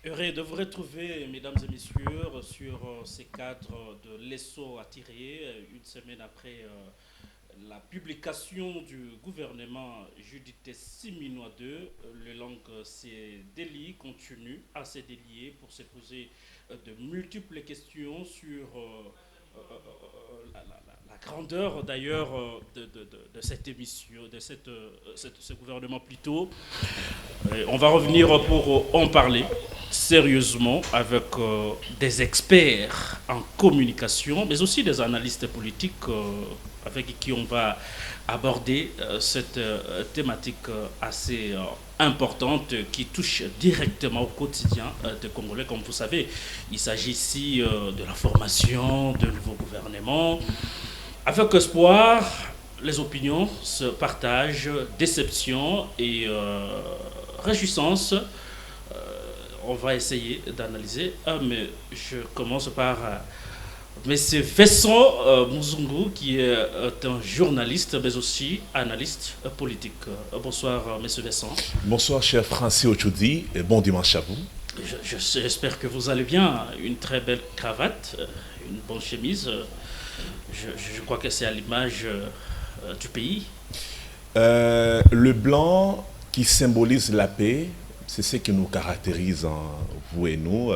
Heureux de vous retrouver, mesdames et messieurs, sur ces cadres de l'ESSO à tirer, une semaine après la publication du gouvernement Judith Siminois II. Le langue s'est délié, continue à se délier pour se poser de multiples questions sur la grandeur d'ailleurs de cette émission, de ce gouvernement plutôt. On va revenir pour en parler sérieusement avec des experts en communication, mais aussi des analystes politiques avec qui on va aborder cette thématique assez importante qui touche directement au quotidien des Congolais. Comme vous savez, il s'agit ici de la formation de nouveaux gouvernements. Avec espoir, les opinions se partagent, déception et réjouissance. On va essayer d'analyser. Mais je commence par M. Vincent Muzungu, qui est un journaliste, mais aussi analyste politique. Bonsoir, M. Vincent. Bonsoir, cher Francis Ochoudi, et bon dimanche à vous. J'espère que vous allez bien. Une très belle cravate, une bonne chemise. Je crois que c'est à l'image du pays. Le blanc qui symbolise la paix, c'est ce qui nous caractérise, vous et nous.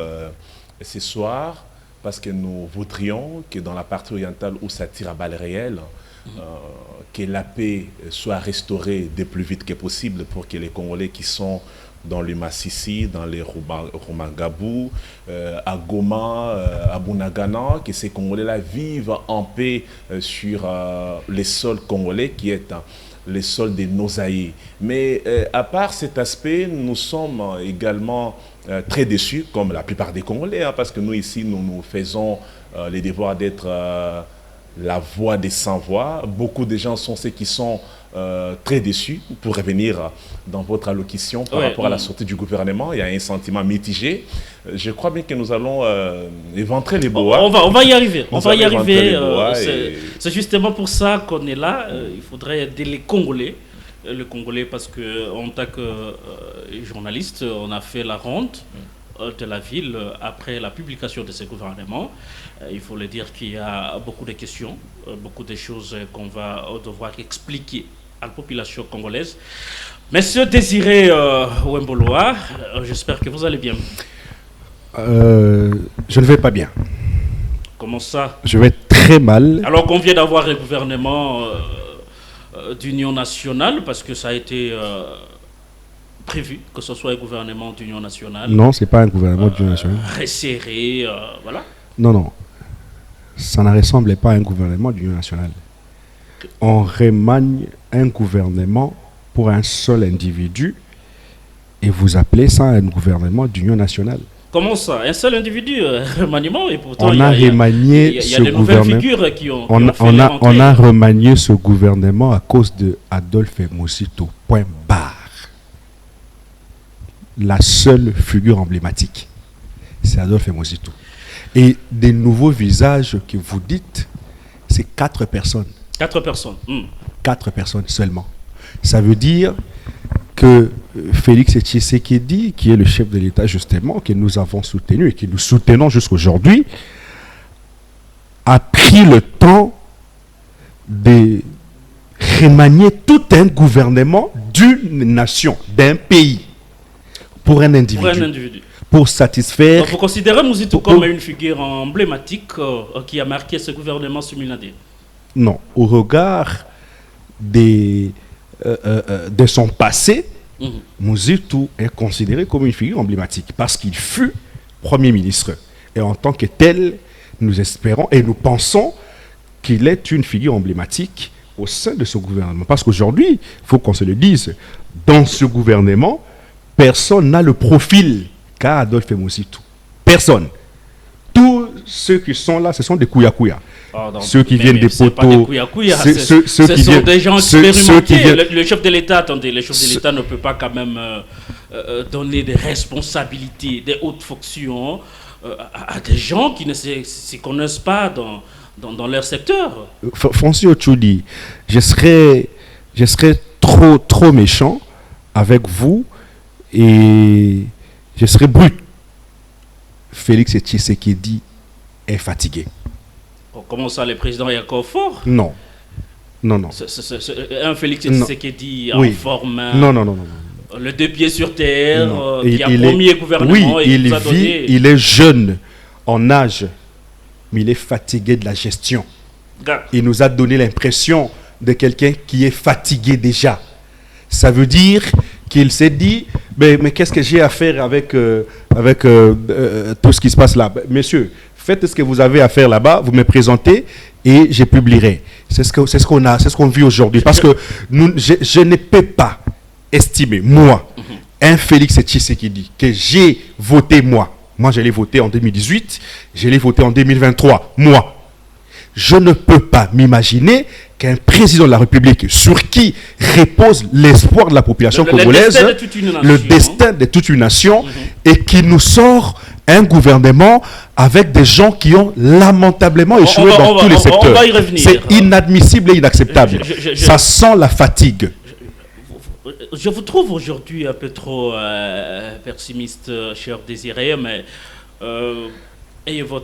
Ce soir, parce que nous voudrions que dans la partie orientale où ça tire à balles réelles, que la paix soit restaurée le plus vite que possible pour que les Congolais qui sont dans le Massissi, dans les Rumangabou, à Goma, à Bunagana, que ces Congolais-là vivent en paix sur les sols congolais qui est les sols des Nosaïs. Mais à part cet aspect, nous sommes également très déçus, comme la plupart des Congolais, parce que nous ici, nous faisons les devoirs d'être la voix des sans-voix. Beaucoup de gens sont ceux qui sont très déçus, pour revenir dans votre allocution par rapport à la sortie du gouvernement. Il y a un sentiment mitigé. Je crois bien que nous allons éventrer les bois. On va y arriver. On va y arriver. C'est justement pour ça qu'on est là. Il faudrait aider les Congolais. Le Congolais, parce qu'en tant que journaliste, on a fait la ronde de la ville après la publication de ce gouvernement. Il faut le dire qu'il y a beaucoup de questions, beaucoup de choses qu'on va devoir expliquer à la population congolaise. Monsieur Désiré Wemboloa, j'espère que vous allez bien. Je ne vais pas bien. Comment ça? Je vais très mal. Alors qu'on vient d'avoir un gouvernement d'union nationale, parce que ça a été prévu que ce soit un gouvernement d'union nationale. Non, ce n'est pas un gouvernement d'union nationale. Resserré, voilà. Non. Ça ne ressemble pas à un gouvernement d'union nationale. On remanie un gouvernement pour un seul individu et vous appelez ça un gouvernement d'union nationale. Comment ça? Un seul individu, remaniement, et pourtant on a remanié ce gouvernement. On a remanié ce gouvernement à cause de Adolphe Muzito. Point barre. La seule figure emblématique, c'est Adolphe Muzito. Et des nouveaux visages que vous dites, c'est 4 personnes. 4 personnes. 4 personnes seulement. Ça veut dire que Félix Tshisekedi, qui est le chef de l'État justement, que nous avons soutenu et que nous soutenons jusqu'à aujourd'hui, a pris le temps de remanier tout un gouvernement d'une nation, d'un pays, pour un individu. Pour satisfaire... Donc vous considérez Muzito comme une figure emblématique qui a marqué ce gouvernement suminadé? Non. Au regard de son passé, Muzito est considéré comme une figure emblématique parce qu'il fut Premier ministre. Et en tant que tel, nous espérons et nous pensons qu'il est une figure emblématique au sein de ce gouvernement. Parce qu'aujourd'hui, il faut qu'on se le dise, dans ce gouvernement, personne n'a le profil qu'a Adolphe Muzito. Personne. Tous ceux qui sont là, ce sont des kouya-kouya. Ceux qui viennent des poteaux. Ce sont des gens expérimentés. Le chef de l'État, attendez, le chef de l'État ne peut pas quand même donner des responsabilités, des hautes fonctions à des gens qui ne se connaissent pas dans leur secteur. Francis Ochoudi, je serais trop méchant avec vous et je serais brut Félix Tshisekedi est fatigué. Comment ça, le président est encore fort? Non. Non. Un Félix Tshisekedi en forme. Non. Le deux pieds sur terre, qui a premier gouvernement. Oui, il est jeune en âge, mais il est fatigué de la gestion. Il nous a donné l'impression de quelqu'un qui est fatigué déjà. Ça veut dire qu'il s'est dit, mais qu'est-ce que j'ai à faire avec tout ce qui se passe là? Messieurs, faites ce que vous avez à faire là-bas, vous me présentez et je publierai. C'est ce qu'on vit aujourd'hui. Parce que je ne peux pas estimer, moi, un Félix Tshisekedi que j'ai voté moi je l'ai voté en 2018, je l'ai voté en 2023, moi. Je ne peux pas m'imaginer qu'un président de la République sur qui repose l'espoir de la population congolaise, le destin de toute une nation, et qui nous sort un gouvernement avec des gens qui ont lamentablement échoué dans tous les secteurs. C'est inadmissible et inacceptable. Ça sent la fatigue. Je vous trouve aujourd'hui un peu trop pessimiste, cher Désiré, mais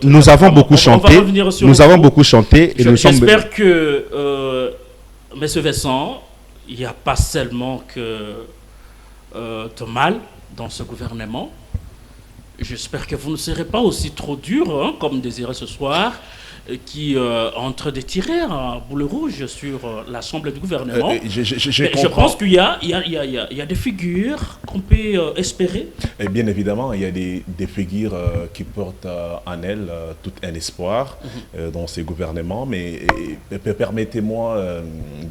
nous avons beaucoup chanté. Nous avons beaucoup chanté. J'espère que, M. Vincent, il n'y a pas seulement que de mal dans ce gouvernement. J'espère que vous ne serez pas aussi trop dur, comme Désiré ce soir, qui entre de tirer un boulet rouge sur l'Assemblée du gouvernement. Je pense qu'il y a des figures qu'on peut espérer. Et bien évidemment, il y a des figures qui portent en elles tout un espoir dans ces gouvernements. Mais permettez-moi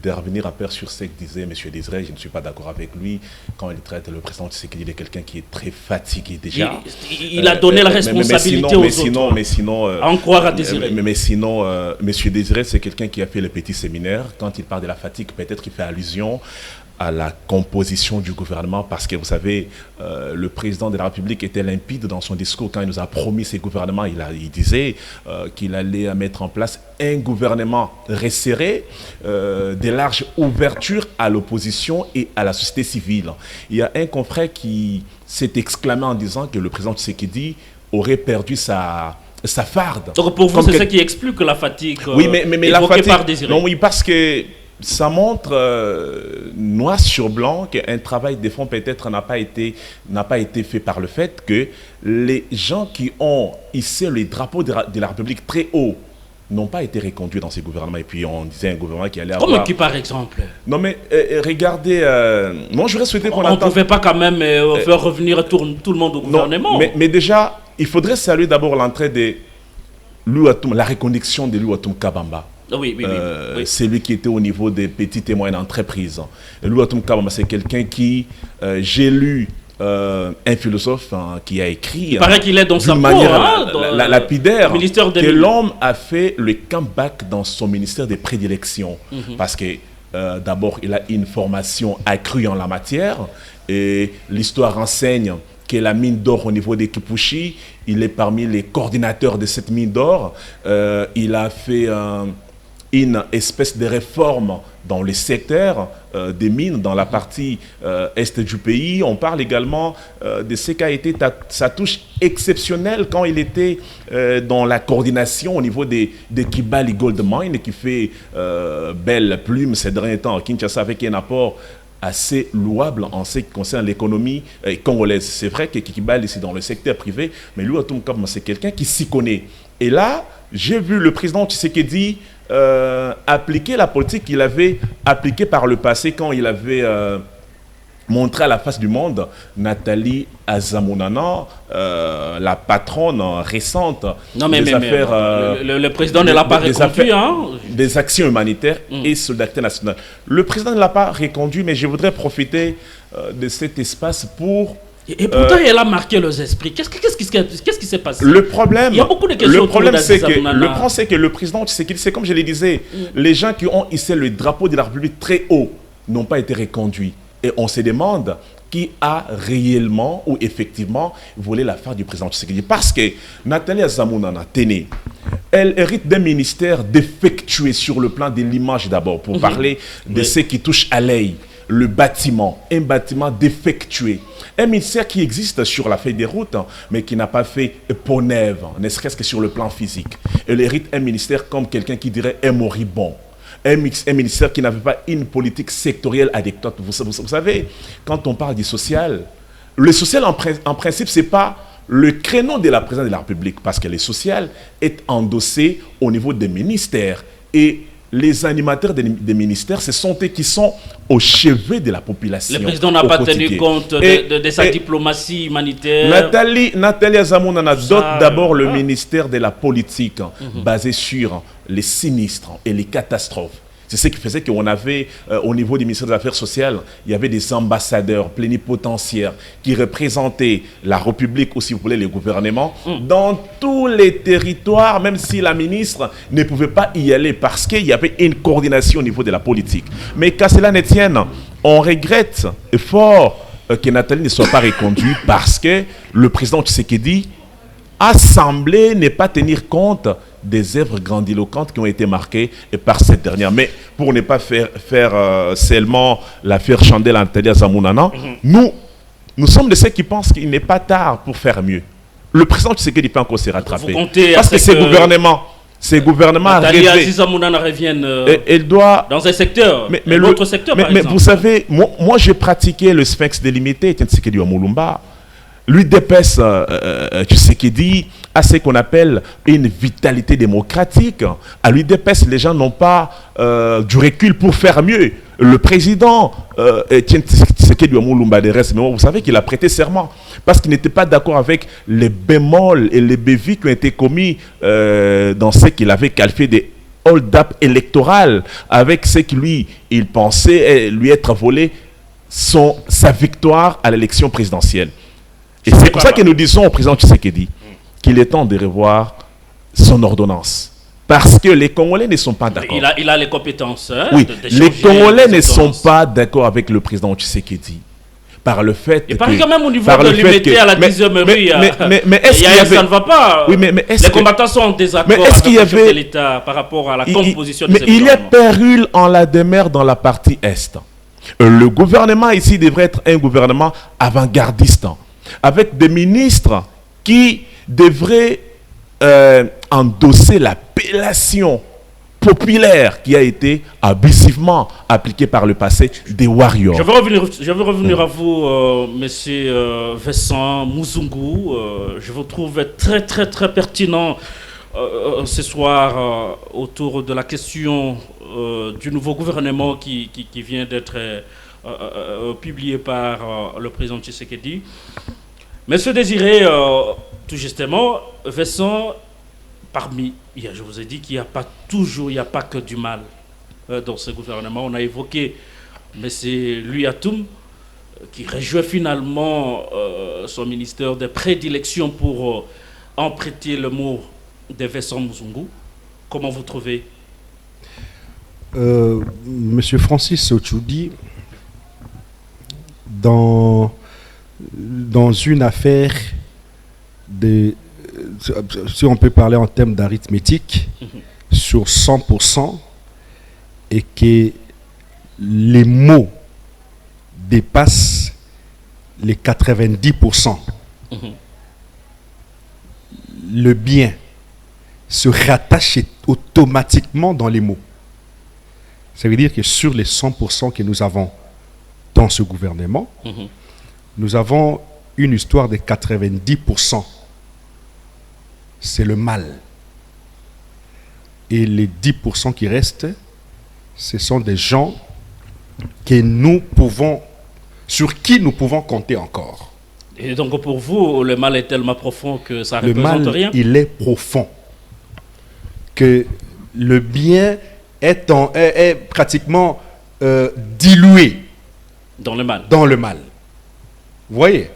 de revenir un peu sur ce que disait M. Désiré. Je ne suis pas d'accord avec lui quand il traite le président Tshisekedi de quelqu'un qui est très fatigué déjà. Il a donné la responsabilité aux autres. Mais sinon, à en croire à Désiré. Mais sinon, M. Désiré, c'est quelqu'un qui a fait le petit séminaire. Quand il parle de la fatigue, peut-être qu'il fait allusion à la composition du gouvernement, parce que vous savez, le président de la République était limpide dans son discours quand il nous a promis ces gouvernements. Il disait qu'il allait mettre en place un gouvernement resserré, de larges ouvertures à l'opposition et à la société civile. Il y a un confrère qui s'est exclamé en disant que le président Tshisekedi aurait perdu sa farde. Donc pour vous, c'est ce qui explique la fatigue oui, mais la fatigue, par Désiré. Non, oui, parce que ça montre noir sur blanc qu'un travail de fond peut-être n'a pas été fait par le fait que les gens qui ont hissé les drapeaux de la République très haut n'ont pas été reconduits dans ces gouvernements. Et puis on disait un gouvernement qui allait avoir... Comme qui par exemple? Non mais regardez, moi j'aurais souhaité qu'on attende... On ne pouvait pas quand même faire revenir tout le monde au gouvernement. Non, mais déjà, il faudrait saluer d'abord l'entrée de Louatoum, la reconnexion de Louatoum Kabamba. Oui. C'est lui qui était au niveau des petites et moyennes entreprises. Louatoum Kabamba, c'est quelqu'un qui, j'ai lu un philosophe qui a écrit il paraît qu'il est dans sa manière lapidaire que l'homme a fait le comeback dans son ministère de prédilection. Parce que d'abord, il a une formation accrue en la matière et l'histoire enseigne que la mine d'or au niveau des Kipushi, il est parmi les coordinateurs de cette mine d'or. Il a fait une espèce de réforme dans le secteur des mines, dans la partie est du pays. On parle également de ce qu'a été sa touche exceptionnelle quand il était dans la coordination au niveau des Kibali Gold Mine, qui fait belle plume ces derniers temps à Kinshasa avec un apport assez louable en ce qui concerne l'économie congolaise. C'est vrai que Kibali, c'est dans le secteur privé, mais Louatoum Kabamba, c'est quelqu'un qui s'y connaît. Et là, j'ai vu le président Tshisekedi appliquer la politique qu'il avait appliquée par le passé quand il avait montré à la face du monde Nathalie Azamounana, la patronne récente des affaires... le président ne l'a pas reconduit, des actions humanitaires et solidarité nationale. Le président ne l'a pas reconduit, mais je voudrais profiter de cet espace pour... Et pourtant, elle a marqué les esprits. Qu'est-ce qui s'est passé? Le problème, il y a beaucoup de questions. Le problème, c'est que le président, c'est comme je le disais, les gens qui ont hissé le drapeau de la République très haut n'ont pas été reconduits. Et on se demande qui a réellement ou effectivement volé l'affaire du président Tshisekedi. Parce que Nathalie Azamounana, Téné, elle hérite d'un ministère défectué sur le plan de l'image d'abord, pour parler de ce qui touche à l'œil. le bâtiment, un bâtiment défectué. Un ministère qui existe sur la feuille des routes, mais qui n'a pas fait peau neuve, ne serait-ce que sur le plan physique. Elle hérite un ministère comme quelqu'un qui dirait un moribond. Un ministère qui n'avait pas une politique sectorielle adéquate. Vous savez, quand on parle du social, le social en principe, ce n'est pas le créneau de la présidence de la République, parce que le social est endossé au niveau des ministères. Et les animateurs des ministères, ce sont eux qui sont au chevet de la population. Le président n'a pas tenu compte de sa diplomatie humanitaire. Nathalie Azamouna dote d'abord le ministère de la politique, basé sur les sinistres et les catastrophes. C'est ce qui faisait qu'on avait, au niveau du ministère des Affaires sociales, il y avait des ambassadeurs plénipotentiaires qui représentaient la République, ou si vous voulez, le gouvernement, dans tous les territoires, même si la ministre ne pouvait pas y aller parce qu'il y avait une coordination au niveau de la politique. Mais qu'à cela ne tienne, on regrette fort que Nathalie ne soit pas reconduite parce que le président Tshisekedi a semblé ne pas tenir compte des œuvres grandiloquentes qui ont été marquées par cette dernière. Mais pour ne pas faire seulement l'affaire Chandel Nathalie Azamouna, nous sommes de ceux qui pensent qu'il n'est pas tard pour faire mieux. Le président Tshisekedi peut encore se rattraper. Parce que ces gouvernements Nathalie Azamouna revienne elle doit, dans un secteur, l'autre secteur par mais exemple. Vous savez, moi j'ai pratiqué le sphinx délimité, Tshisekedi Wamulumba. Lui dépaisse Tshisekedi à ce qu'on appelle une vitalité démocratique. À lui dépaisse, les gens n'ont pas du recul pour faire mieux. Le président Tshisekedi Wamulumba de reste, mais vous savez qu'il a prêté serment parce qu'il n'était pas d'accord avec les bémols et les bévis qui ont été commis dans ce qu'il avait qualifié des hold-up électoral, avec ce que lui, il pensait lui être volé sa victoire à l'élection présidentielle. Et c'est pour ça que nous disons au président Tshisekedi qu'il est temps de revoir son ordonnance. Parce que les Congolais ne sont pas d'accord. Il a les compétences. Oui, les Congolais ne sont pas d'accord avec le président Tshisekedi. Par le fait il paraît quand même au niveau de l'humilité à la 10e rue. Mais est-ce qu'il y avait... Ça ne va pas. Oui, mais les combattants sont en désaccord avec le chef de l'État par rapport à la composition de ce gouvernement. Il y a péril en la demeure dans la partie Est. Le gouvernement ici devrait être un gouvernement avant-gardiste, avec des ministres qui devraient endosser l'appellation populaire qui a été abusivement appliquée par le passé des warriors. Je veux revenir à vous, monsieur Vincent Muzungu. Je vous trouve très pertinent ce soir autour de la question du nouveau gouvernement qui vient d'être publié par le président Tshisekedi. Monsieur Désiré, tout justement, Vincent, je vous ai dit qu'il n'y a pas que du mal dans ce gouvernement. On a évoqué M. Luyatoum, qui rejoint finalement son ministère de prédilection pour emprunter le mot de Vincent Muzungu. Comment vous trouvez Monsieur Francis Ochoudi, dans une affaire si on peut parler en termes d'arithmétique, sur 100%, et que les mots dépassent les 90%, le bien se rattache automatiquement dans les mots. Ça veut dire que sur les 100% que nous avons dans ce gouvernement, nous avons une histoire de 90%. C'est le mal. Et les 10% qui restent, ce sont des gens sur qui nous pouvons compter encore. Et donc pour vous, le mal est tellement profond que ça ne représente rien? Le mal, il est profond. Que le bien est pratiquement dilué dans le mal. Vous voyez?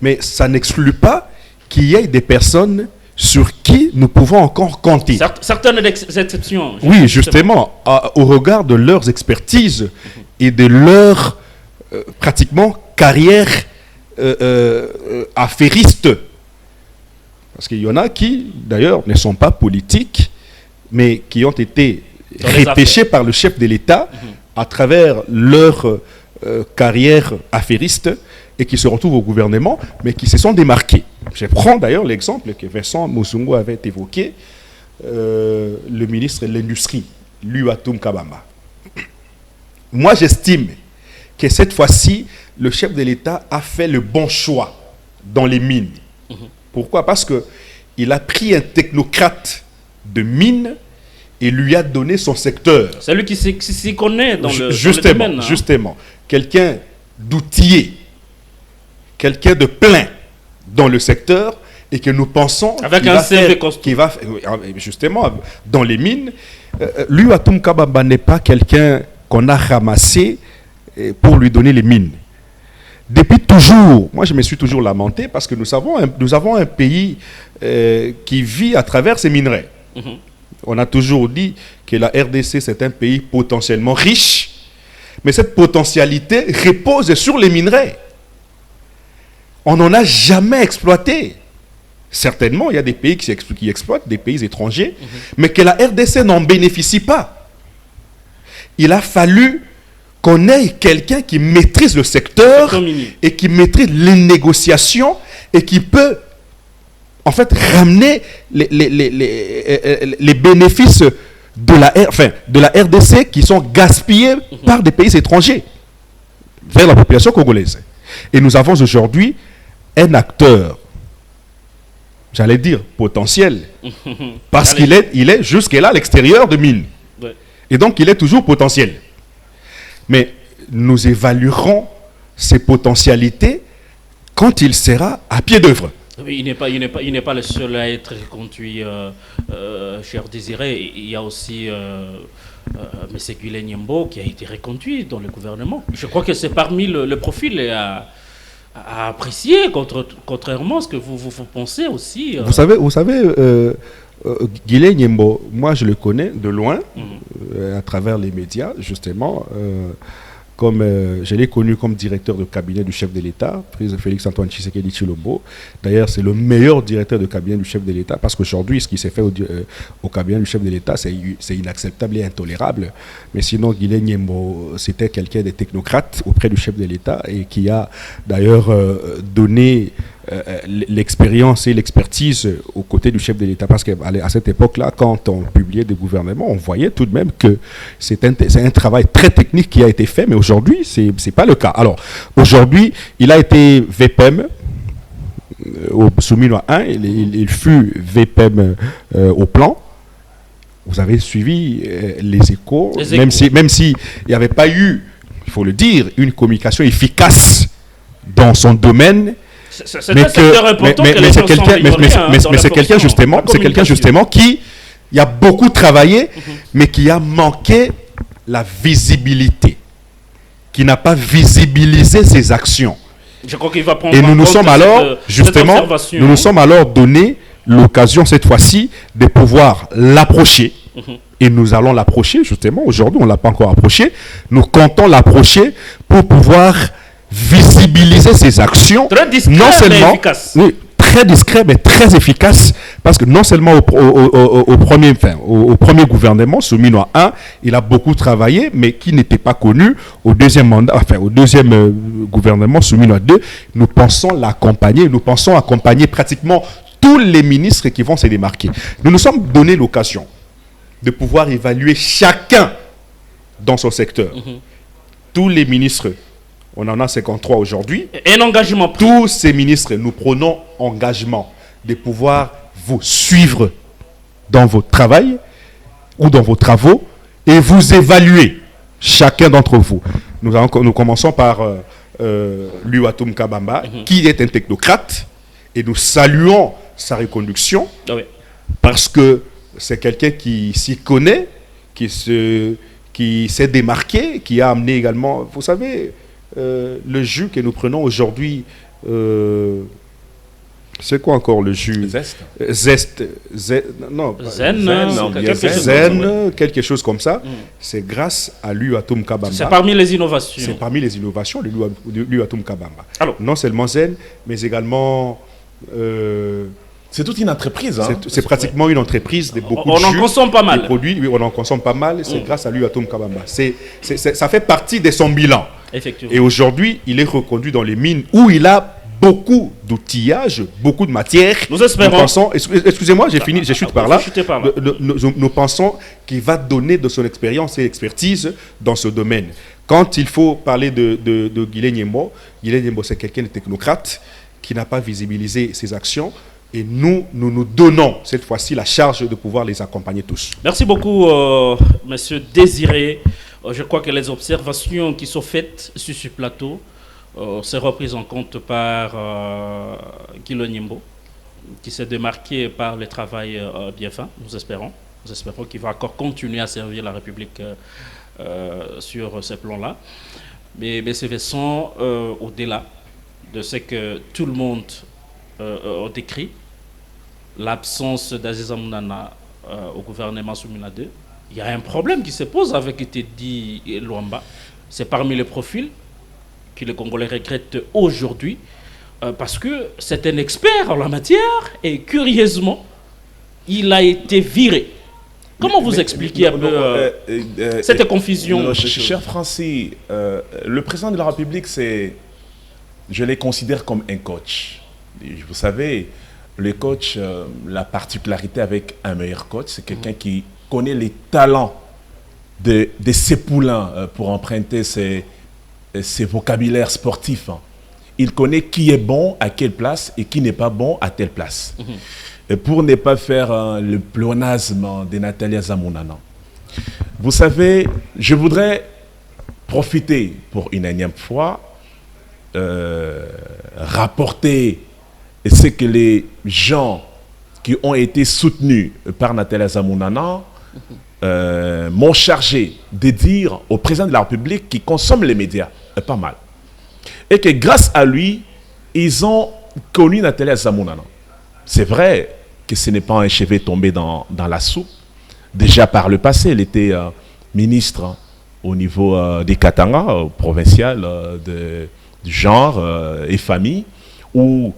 Mais ça n'exclut pas qu'il y ait des personnes sur qui nous pouvons encore compter. Certaines exceptions. Oui, justement, au regard de leurs expertises et de leur pratiquement carrière affairiste. Parce qu'il y en a qui, d'ailleurs, ne sont pas politiques, mais qui ont été repêchés par le chef de l'État à travers leur carrière affairiste et qui se retrouvent au gouvernement, mais qui se sont démarqués. Je prends d'ailleurs l'exemple que Vincent Moussoungo avait évoqué, le ministre de l'Industrie, Louatum Kabamba. Moi, j'estime que cette fois-ci, le chef de l'État a fait le bon choix dans les mines. Pourquoi? Parce qu'il a pris un technocrate de mines et lui a donné son secteur. C'est lui qui s'y connaît dans le domaine. Hein. Justement. Quelqu'un d'outillé, quelqu'un de plein dans le secteur et que nous pensons avec un CV costaud. Justement, dans les mines, Louatum Kabamba n'est pas quelqu'un qu'on a ramassé pour lui donner les mines. Depuis toujours, moi je me suis toujours lamenté parce que nous avons un pays qui vit à travers ces minerais. On a toujours dit que la RDC c'est un pays potentiellement riche, mais cette potentialité repose sur les minerais. On n'en a jamais exploité. Certainement, il y a des pays qui exploitent, des pays étrangers, mais que la RDC n'en bénéficie pas. Il a fallu qu'on ait quelqu'un qui maîtrise le secteur et qui maîtrise les négociations et qui peut en fait ramener les bénéfices de la RDC qui sont gaspillés par des pays étrangers vers la population congolaise. Et nous avons aujourd'hui un acteur, j'allais dire potentiel, parce qu'il est jusque-là à l'extérieur de mine. Ouais. Et donc il est toujours potentiel. Mais nous évaluerons ses potentialités quand il sera à pied d'œuvre. Oui, il n'est pas le seul à être reconduit, cher Désiré. Il y a aussi M. Guilhem Nyembo qui a été reconduit dans le gouvernement. Je crois que c'est parmi le profil à apprécier, contrairement à ce que vous pensez aussi. Vous savez Guilhem Nyembo, moi je le connais de loin, à travers les médias, justement. Je l'ai connu comme directeur de cabinet du chef de l'État, Félix Antoine Tshisekedi Tshilombo. D'ailleurs, c'est le meilleur directeur de cabinet du chef de l'État, parce qu'aujourd'hui, ce qui s'est fait au cabinet du chef de l'État, c'est inacceptable et intolérable. Mais sinon, Guilhem Nyembo, c'était quelqu'un de technocrate auprès du chef de l'État et qui a d'ailleurs donné l'expérience et l'expertise aux côtés du chef de l'État, parce qu'à cette époque-là, quand on publiait des gouvernements, on voyait tout de même que c'est un travail très technique qui a été fait, mais aujourd'hui, c'est pas le cas. Alors, aujourd'hui, il a été VPM au Souminois 1, il fut VPM au plan. Vous avez suivi les échos, même si il n'y avait pas eu, il faut le dire, une communication efficace dans son domaine. C'est un secteur important mais c'est quelqu'un justement qui a beaucoup travaillé, mais qui a manqué la visibilité, qui n'a pas visibilisé ses actions. Je crois qu'il va prendre et nous nous sommes alors donné l'occasion cette fois-ci de pouvoir l'approcher. Et nous allons l'approcher justement. Aujourd'hui, on ne l'a pas encore approché. Nous comptons l'approcher pour pouvoir visibiliser ses actions, très discret, non seulement, mais efficace. Oui, très discret mais très efficace, parce que non seulement au premier gouvernement, Souminois 1, il a beaucoup travaillé, mais qui n'était pas connu au deuxième gouvernement, Souminois 2, nous pensons l'accompagner, nous pensons accompagner pratiquement tous les ministres qui vont se démarquer. Nous nous sommes donné l'occasion de pouvoir évaluer chacun dans son secteur. Tous les ministres, on en a 53 aujourd'hui. Un engagement pris. Tous ces ministres, nous prenons engagement de pouvoir vous suivre dans votre travail ou dans vos travaux et vous évaluer, chacun d'entre vous. Nous commençons par Louatum Kabamba, qui est un technocrate, et nous saluons sa reconduction, parce que c'est quelqu'un qui s'y connaît, qui s'est démarqué, qui a amené également, vous savez, le jus que nous prenons aujourd'hui, c'est quoi encore le jus? Zest. Zen, quelque chose comme ça. C'est grâce à Louatum Kabamba. C'est parmi les innovations. C'est parmi les innovations de Louatum Kabamba. Alors, non seulement Zen, mais également... c'est toute une entreprise. Hein? C'est pratiquement une entreprise de beaucoup de jus. On en consomme pas mal. Produits, oui, on en consomme pas mal. C'est grâce à Louatum Kabamba. Ça fait partie de son bilan. Effectivement. Et aujourd'hui, il est reconduit dans les mines où il a beaucoup d'outillage, beaucoup de matière. Nous espérons. Nous pensons, excusez-moi, j'ai fini, je chute par là. Nous pensons qu'il va donner de son expérience et expertise dans ce domaine. Quand il faut parler de Guilé Nyembo, c'est quelqu'un de technocrate qui n'a pas visibilisé ses actions. Et nous donnons cette fois-ci la charge de pouvoir les accompagner tous. Merci beaucoup, Monsieur Désiré. Je crois que les observations qui sont faites sur ce plateau seront prises en compte par Guilé Nyembo, qui s'est démarqué par le travail bien fait, nous espérons. Nous espérons qu'il va encore continuer à servir la République sur ce plan-là. Mais ces versants, au-delà de ce que tout le monde a décrit, l'absence d'Aziza Mounana au gouvernement Soumina 2, il y a un problème qui se pose avec Teddy Luamba. C'est parmi les profils que les Congolais regrettent aujourd'hui parce que c'est un expert en la matière et curieusement, il a été viré. Comment vous expliquez un peu cette confusion? Cher Francis, le président de la République, je les considère comme un coach. Vous savez, le coach, la particularité avec un meilleur coach, c'est quelqu'un qui connaît les talents de ses poulains, pour emprunter ses vocabulaires sportifs. Il connaît qui est bon à quelle place et qui n'est pas bon à telle place. Et pour ne pas faire le pléonasme de Nathalie Azamounana. Vous savez, je voudrais profiter pour une énième fois, rapporter ce que les gens qui ont été soutenus par Nathalie Azamounana m'ont chargé de dire au président de la République qui consomme les médias, pas mal. Et que grâce à lui, ils ont connu Nathalie Azamounana. C'est vrai que ce n'est pas un chevet tombé dans la soupe. Déjà par le passé, elle était ministre au niveau des Katanga, provincial du genre et famille, où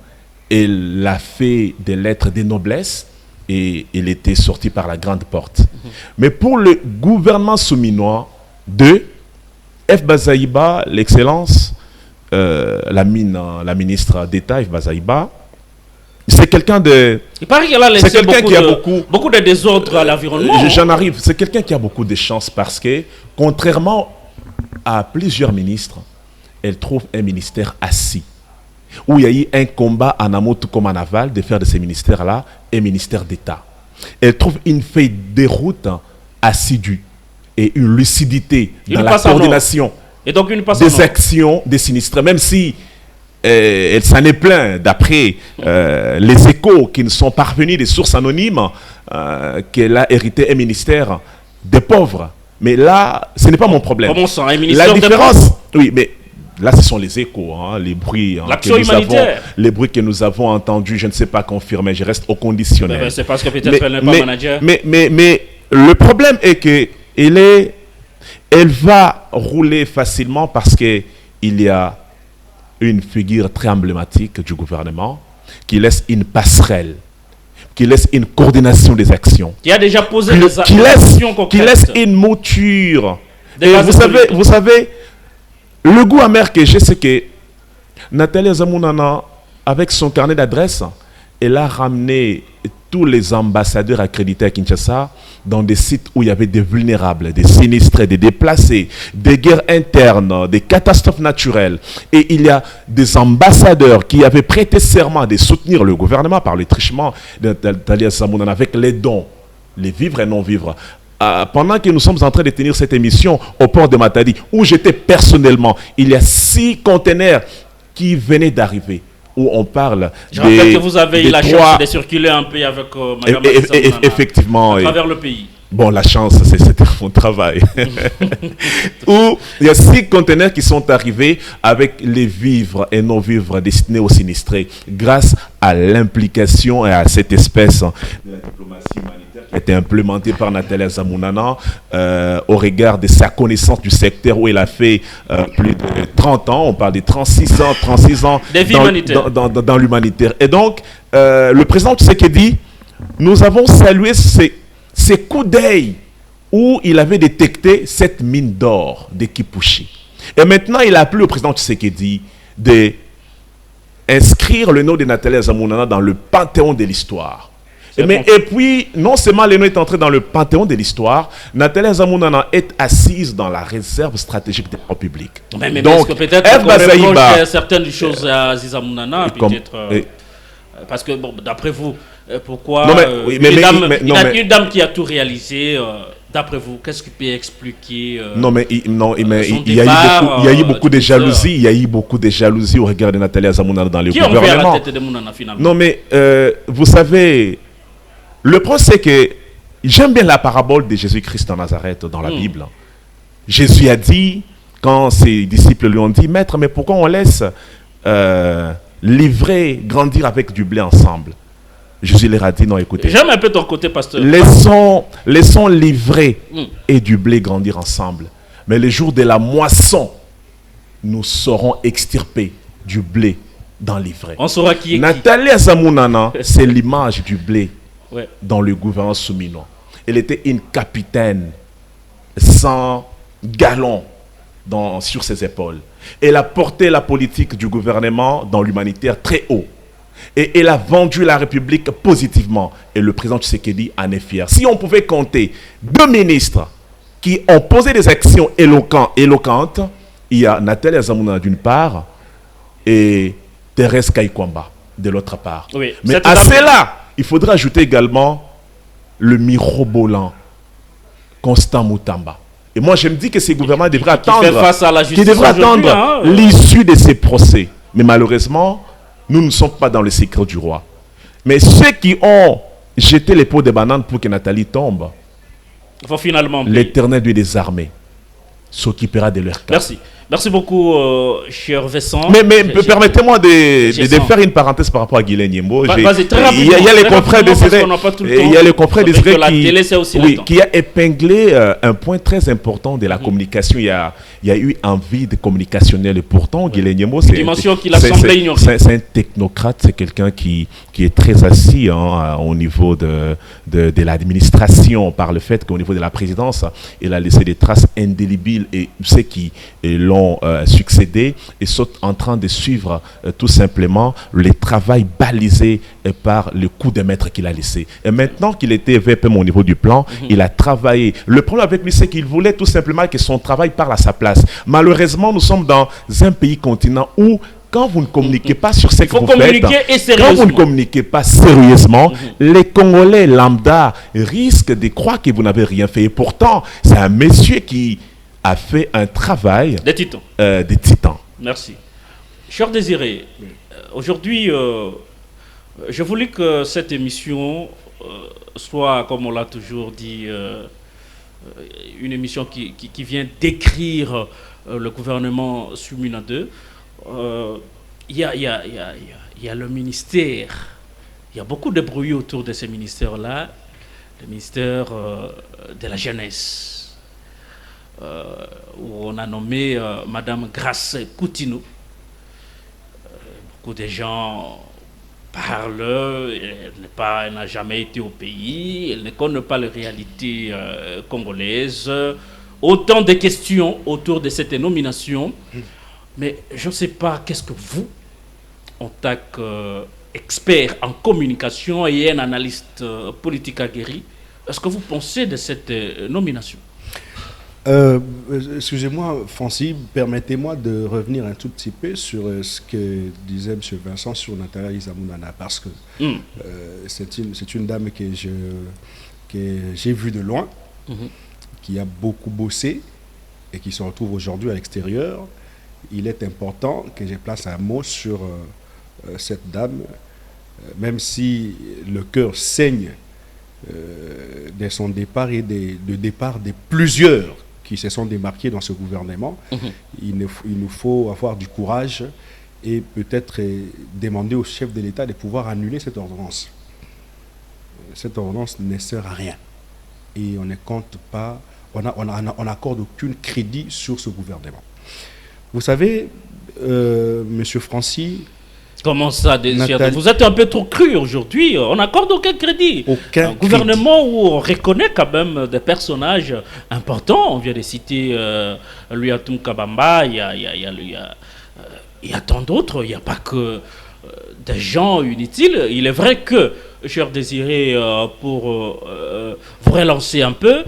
elle a fait des lettres de noblesse et elle était sortie par la grande porte. Mais pour le gouvernement souminois de F. Bazaïba, l'excellence, la ministre d'État, F. Bazaïba, c'est quelqu'un de... Il paraît qu'elle a laissé beaucoup de désordre à l'environnement. J'en arrive. C'est quelqu'un qui a beaucoup de chance parce que, contrairement à plusieurs ministres, elle trouve un ministère assis. Où il y a eu un combat en amont tout comme en aval de faire de ces ministères-là un ministère d'État. Elle trouve une feuille de route assidue et une lucidité dans la coordination des actions des sinistrés. Même si elle s'en est plaint d'après les échos qui nous sont parvenus des sources anonymes qu'elle a hérité un ministère des pauvres. Mais là, ce n'est pas mon problème. Comment ça, un ministère la différence, oui, mais là, ce sont les échos, les bruits, les bruits que nous avons entendus. Je ne sais pas confirmer, je reste au conditionnel. C'est parce que peut-être elle n'est pas manager. Mais le problème est que elle va rouler facilement parce qu'il y a une figure très emblématique du gouvernement qui laisse une passerelle, qui laisse une coordination des actions. Qui a déjà posé des actions concrètes. Qui laisse une mouture. Vous savez, le goût amer que j'ai, c'est que Nathalie Azamounana, avec son carnet d'adresses, elle a ramené tous les ambassadeurs accrédités à Kinshasa dans des sites où il y avait des vulnérables, des sinistrés, des déplacés, des guerres internes, des catastrophes naturelles. Et il y a des ambassadeurs qui avaient prêté serment de soutenir le gouvernement par le trichement de Nathalie Azamounana avec les dons, les vivres et non-vivres. Pendant que nous sommes en train de tenir cette émission au port de Matadi, où j'étais personnellement, il y a 6 conteneurs qui venaient d'arriver. Où on parle Je rappelle que vous avez eu la chance de circuler un peu avec Mme effectivement, à travers le pays. Bon, la chance, c'était mon travail. Où il y a 6 conteneurs qui sont arrivés avec les vivres et non-vivres destinés aux sinistrés grâce à l'implication et à cette espèce de la diplomatie humanitaire qui a été implémentée par Nathalie Azamounana au regard de sa connaissance du secteur où elle a fait plus de 30 ans, on parle de 36 ans dans l'humanitaire. Et donc, le président Tshisekedi, nous avons salué ces coups d'œil où il avait détecté cette mine d'or de Kipushi. Et maintenant, il a appelé au président Tshisekedi d'inscrire le nom de Nathalie Azamounana dans le panthéon de l'histoire. Et puis, non seulement le nom est entré dans le panthéon de l'histoire, Nathalie Azamounana est assise dans la réserve stratégique de la République. Mais donc, peut-être qu'on reproche certaines choses à Aziza Mounana, peut-être... parce que, bon, d'après vous, pourquoi... Non, une dame qui a tout réalisé... D'après vous, qu'est-ce qui peut expliquer il y a eu beaucoup de jalousie. Il y a eu beaucoup de jalousie au regard de Nathalie Azamounana dans le gouvernement. Qui ont fait à la tête de Mounana, finalement? Non, mais vous savez, le problème, c'est que j'aime bien la parabole de Jésus-Christ en Nazareth dans la Bible. Jésus a dit, quand ses disciples lui ont dit, Maître, mais pourquoi on laisse livrer, grandir avec du blé ensemble? Jésus leur a dit, non, écoutez. J'aime un peu ton côté, pasteur. Laissons livrer et du blé grandir ensemble. Mais le jour de la moisson, nous saurons extirper du blé dans l'ivraie. On saura qui est Nathalie Azamounana, c'est l'image du blé dans le gouvernement souminois. Elle était une capitaine sans galon sur ses épaules. Elle a porté la politique du gouvernement dans l'humanitaire très haut. Et elle a vendu la République positivement. Et le président Tshisekedi en est fier. Si on pouvait compter 2 ministres qui ont posé des actions éloquentes, il y a Nathalie Azamounana d'une part et Thérèse Kaikwamba de l'autre part. Oui, mais à cela, il faudra ajouter également le mirobolant Constant Moutamba. Et moi, je me dis que ces gouvernements devraient attendre l'issue de ces procès. Mais malheureusement, nous ne sommes pas dans le secret du roi. Mais ceux qui ont jeté les pots de bananes pour que Nathalie tombe, il faut finalement l'Éternel Dieu des armées s'occupera de leur cas. Merci. Merci beaucoup, cher Vincent. Mais permettez-moi de faire une parenthèse par rapport à Guilain Nyembo. Il y a les confrères Désiré qui a épinglé un point très important de la communication. Il y a eu un vide communicationnel. Et pourtant, Guilain Nyembo, c'est un technocrate, c'est quelqu'un qui est très assis au niveau de l'administration, par le fait qu'au niveau de la présidence, il a laissé des traces indélébiles et ceux qui l'ont succédé et sont en train de suivre tout simplement le travail balisé par le coup de maître qu'il a laissé. Et maintenant qu'il était VPM au niveau du plan, il a travaillé. Le problème avec lui, c'est qu'il voulait tout simplement que son travail parle à sa place. Malheureusement, nous sommes dans un pays continent où quand vous ne communiquez pas sur ce que vous faites, quand vous ne communiquez pas sérieusement, les Congolais lambda risquent de croire que vous n'avez rien fait. Et pourtant, c'est un monsieur qui a fait un travail des titans. Merci. Cher Désiré, aujourd'hui, je voulais que cette émission soit, comme on l'a toujours dit, une émission qui vient décrire le gouvernement Sumina 2. Il y a le ministère. Il y a beaucoup de bruit autour de ces ministères-là. Le ministère de la jeunesse. Où on a nommé Madame Grace Coutinho. Beaucoup de gens parlent, elle n'a jamais été au pays, elle ne connaît pas les réalités congolaises. Autant de questions autour de cette nomination. Mais je ne sais pas, qu'est-ce que vous, en tant qu'expert en communication et un analyste politique aguerri, est-ce que vous pensez de cette nomination? Excusez-moi, Francis, permettez-moi de revenir un tout petit peu sur ce que disait M. Vincent sur Nathalie Azamounana, parce que c'est une dame que j'ai vue de loin, qui a beaucoup bossé et qui se retrouve aujourd'hui à l'extérieur. Il est important que je place un mot sur cette dame, même si le cœur saigne de son départ et de départ de plusieurs qui se sont démarqués dans ce gouvernement. Il nous faut avoir du courage et peut-être demander au chef de l'État de pouvoir annuler cette ordonnance. Cette ordonnance ne sert à rien. Et on ne compte pas, on n'accorde aucun crédit sur ce gouvernement. Vous savez, Monsieur Francis, Comment ça, Désiré? Nathalie- Vous êtes un peu trop cru aujourd'hui. On n'accorde aucun crédit. Aucun Un gouvernement où on reconnaît quand même des personnages importants. On vient de citer Luyatum Kabamba. Il y a tant d'autres. Il n'y a pas que des gens inutiles. Il est vrai que, cher Désiré, pour vous relancer un peu,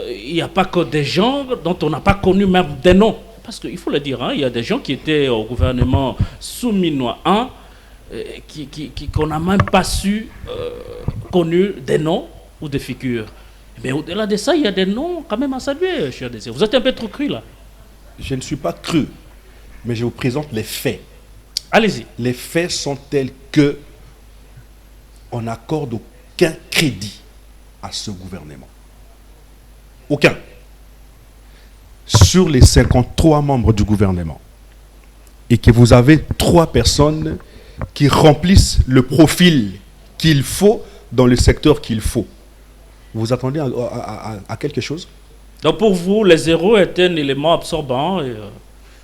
il n'y a pas que des gens dont on n'a pas connu même des noms. Parce qu'il faut le dire, il y a des gens qui étaient au gouvernement sous Minois 1, qu'on n'a même pas su, connu des noms ou des figures. Mais au-delà de ça, il y a des noms quand même à saluer, cher Désiré. Vous êtes un peu trop cru là. Je ne suis pas cru, mais je vous présente les faits. Allez-y. Les faits sont tels que on n'accorde aucun crédit à ce gouvernement. Aucun. Sur les 53 membres du gouvernement, et que vous avez 3 personnes qui remplissent le profil qu'il faut dans le secteur qu'il faut. Vous attendez à quelque chose? Donc pour vous, les zéros étaient un élément absorbant. Et,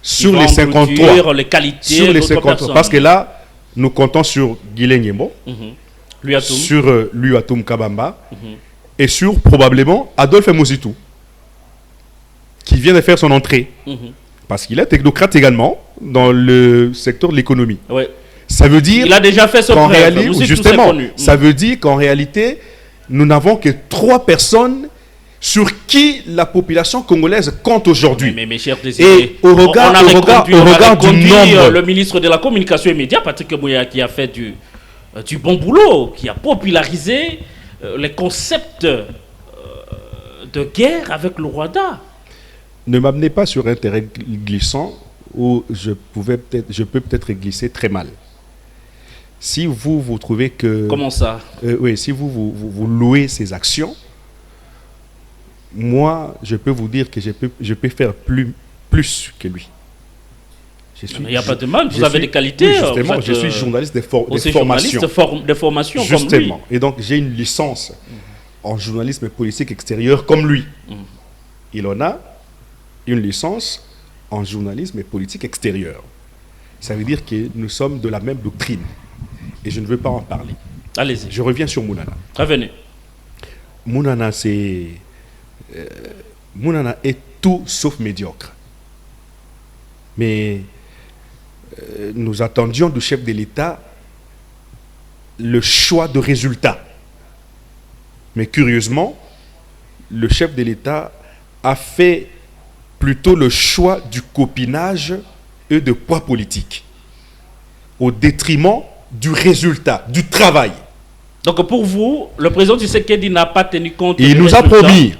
sur qui les va 53, engloutir les qualités sur les d'autres 53, personnes. parce que là, nous comptons sur Guilain Nyembo, Luyatum. sur Luyatum Kabamba, et sur probablement Adolphe Mouzitou, qui vient de faire son entrée, parce qu'il est technocrate également dans le secteur de l'économie. Ouais. Ça veut dire Il a déjà fait son qu'en preuve. réalité, Mouzitou, justement, c'est connu. ça veut dire qu'en réalité, nous n'avons que 3 personnes sur qui la population congolaise compte aujourd'hui. Mais mes chers Désirés, Et au regard, on a reconduit du nombre, le ministre de la Communication et Médias, Patrick Mouya, qui a fait du bon boulot, qui a popularisé les concepts de guerre avec le Rwanda. ne m'amenez pas sur un terrain glissant où je peux peut-être glisser très mal. Si vous trouvez que... Comment ça? Oui, si vous louez ces actions, moi, je peux vous dire que je peux faire plus que lui. Il n'y a pas de mal, vous avez des qualités. Oui, justement, je suis journaliste des formations. Des formations Justement. comme lui. Et donc, j'ai une licence en journalisme politique extérieur comme lui. Il en a une licence en journalisme et politique extérieure. Ça veut dire que nous sommes de la même doctrine. Et je ne veux pas en parler. Allez-y. Je reviens sur Mounana. Revenez. Mounana, Mounana est tout sauf médiocre. Mais nous attendions du chef de l'État le choix de résultats. Mais curieusement, le chef de l'État a fait plutôt le choix du copinage et de poids politique, au détriment du résultat, du travail. Donc pour vous, le président Tshisekedi n'a pas tenu compte Il des nous a résultats.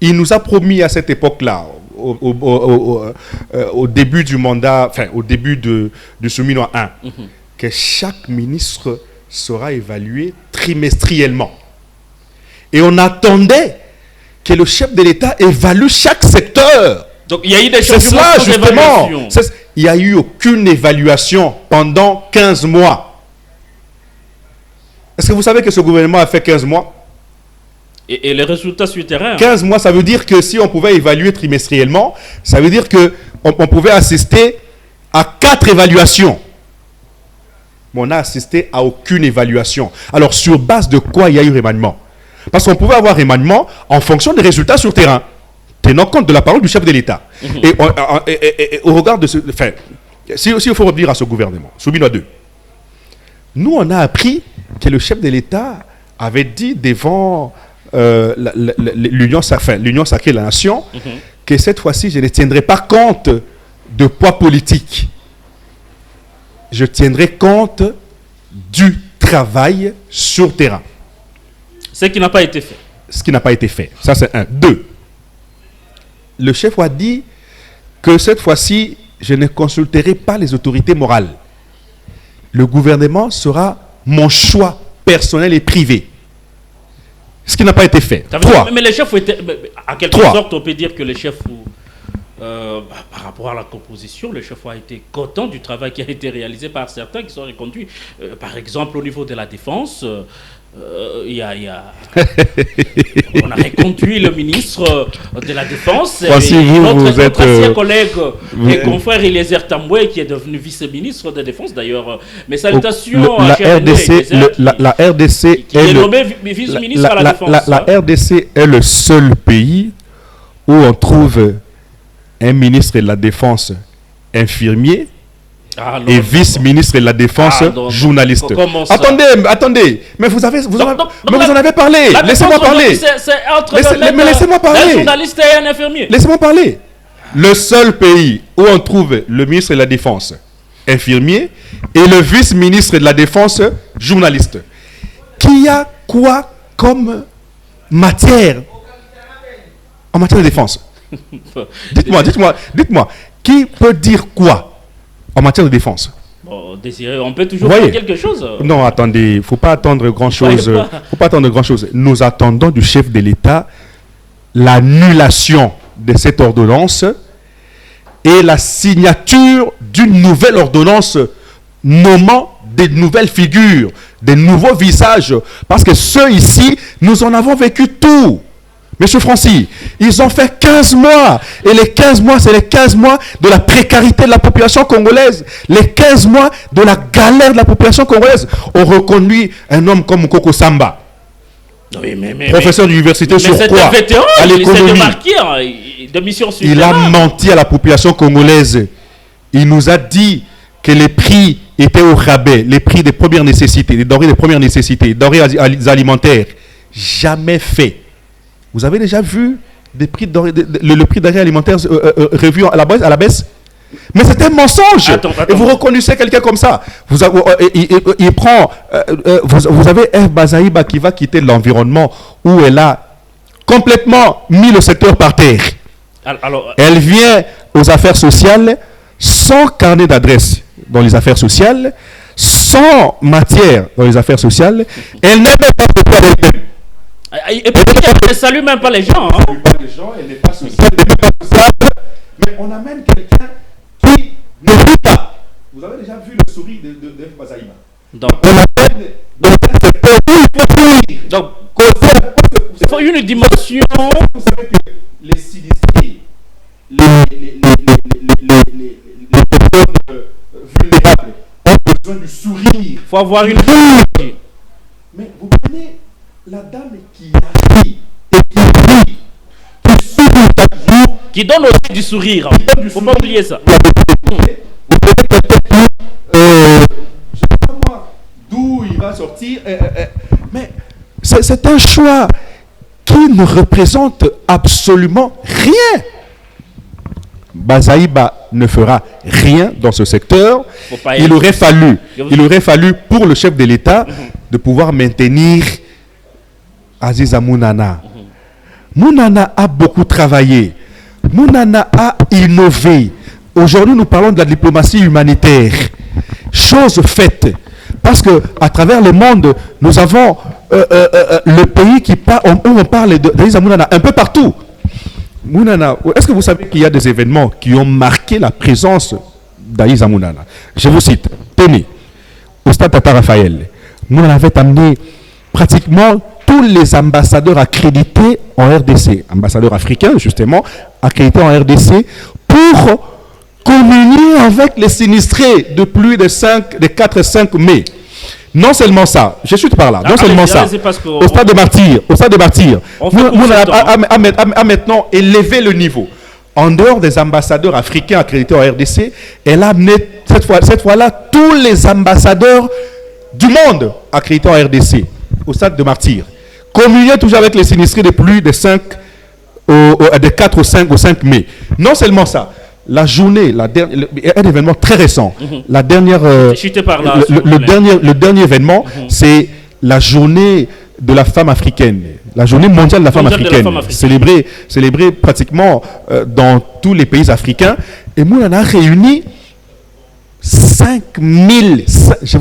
il nous a promis à cette époque-là, au début du mandat, enfin au début du Souminois 1, que chaque ministre sera évalué trimestriellement. Et on attendait que le chef de l'État évalue chaque secteur. Donc il y a eu des C'est changements cela, sans justement. évaluation. Il n'y a eu aucune évaluation pendant 15 mois. Est-ce que vous savez que ce gouvernement a fait 15 mois? Et les résultats sur le terrain. 15 mois, ça veut dire que si on pouvait évaluer trimestriellement, ça veut dire qu'on pouvait assister à 4 évaluations. Mais on n'a assisté à aucune évaluation. Alors, sur base de quoi il y a eu remaniement? Parce qu'on pouvait avoir remaniement en fonction des résultats sur terrain, tenant compte de la parole du chef de l'État. Et au regard de ce... Enfin, si il faut revenir à ce gouvernement, Soubino 2, nous, on a appris que le chef de l'État avait dit devant l'Union sacrée de la Nation que cette fois-ci, je ne tiendrai pas compte de poids politique. Je tiendrai compte du travail sur terrain. Ce qui n'a pas été fait. Ce qui n'a pas été fait. Ça, c'est un. 2. Le chef a dit que cette fois-ci, je ne consulterai pas les autorités morales. Le gouvernement sera mon choix personnel et privé. Ce qui n'a pas été fait. 3. Mais les chefs étaient... À quelque sorte, on peut dire que les chefs par rapport à la composition, le chef a été content du travail qui a été réalisé par certains qui sont reconduits. Par exemple, au niveau de la défense, on a reconduit le ministre de la Défense, notre ancien collègue et confrère Eliezer Tamboué, qui est devenu vice-ministre de Défense d'ailleurs. Mes salutations à la RDC qui est nommé vice-ministre à la Défense. La RDC est le seul pays où on trouve un ministre de la Défense infirmier et vice-ministre de la Défense journaliste. Attendez, mais vous en avez parlé. Laissez-moi parler. Mais laissez-moi parler. Un journaliste et un infirmier. Laissez-moi parler. Le seul pays où on trouve le ministre de la Défense infirmier et le vice-ministre de la Défense journaliste. Qui a quoi comme matière en matière de défense? Dites-moi, qui peut dire quoi en matière de défense? Bon, Désiré, on peut toujours faire quelque chose. Non, attendez, il ne faut pas attendre grand-chose. Nous attendons du chef de l'État l'annulation de cette ordonnance et la signature d'une nouvelle ordonnance nommant des nouvelles figures, des nouveaux visages. Parce que ceux ici, nous en avons vécu tout. Monsieur Francis, ils ont fait 15 mois. Et les 15 mois, c'est les 15 mois de la précarité de la population congolaise. Les 15 mois de la galère de la population congolaise. On reconduit un homme comme Koko Samba. Oui, professeur d'université sur quoi? À l'économie. Il a menti à la population congolaise. Il nous a dit que les prix étaient au rabais. Les prix des premières nécessités, des denrées de première nécessité, denrées alimentaires. Jamais fait. Vous avez déjà vu le prix denrées alimentaires revu à la baisse? Mais c'est un mensonge. Attends. Et vous reconnaissez quelqu'un comme ça. Vous avez F. Bazaïba qui va quitter l'environnement où elle a complètement mis le secteur par terre. Elle vient aux affaires sociales sans carnet d'adresse dans les affaires sociales, sans matière dans les affaires sociales. Elle n'a pas de et puis elle ne salue même pas les gens. Elle ne salue pas les gens, elle n'est pas sociale, mais on amène quelqu'un qui ne rit pas. Vous avez déjà vu le sourire de F. Bazaïba. Donc, il faut une dimension. Vous savez que les sinistrés, les personnes vulnérables ont besoin du sourire. Il faut avoir une. Mais vous prenez la dame qui a ri et qui rit, qui sourit chaque jour, qui donne aussi du sourire. Il ne faut pas oublier ça. Vous prenez quelqu'un qui, je ne sais pas moi, d'où il va sortir, mais c'est un choix qui ne représente absolument rien. Bazaïba ne fera rien dans ce secteur. Il aurait fallu pour le chef de l'État de pouvoir maintenir Aziza Mounana. Mounana a beaucoup travaillé. Mounana a innové. Aujourd'hui, nous parlons de la diplomatie humanitaire. Chose faite. Parce que à travers le monde, nous avons le pays où on parle d'Aziza Mounana un peu partout. Mounana, est-ce que vous savez qu'il y a des événements qui ont marqué la présence d'Aziza Mounana? Je vous cite. Tenez, au stade Tata Raphaël, Mounana avait amené pratiquement tous les ambassadeurs accrédités en RDC, ambassadeurs africains justement, accrédités en RDC, pour communier avec les sinistrés de plus de 4-5 mai. Non seulement ça, je suis par là, non seulement ça, au stade de martyrs, a maintenant élevé le niveau. En dehors des ambassadeurs africains accrédités en RDC, elle a amené cette fois-là tous les ambassadeurs du monde accrédités en RDC, au stade de martyrs. Communier toujours avec les sinistrés de plus de 4 au 5 mai. Non seulement ça, la journée, un événement très récent. La dernière, le dernier événement, c'est la journée de la femme africaine, la journée mondiale de la femme africaine, célébrée pratiquement dans tous les pays africains. Et nous, on a réuni 5000, je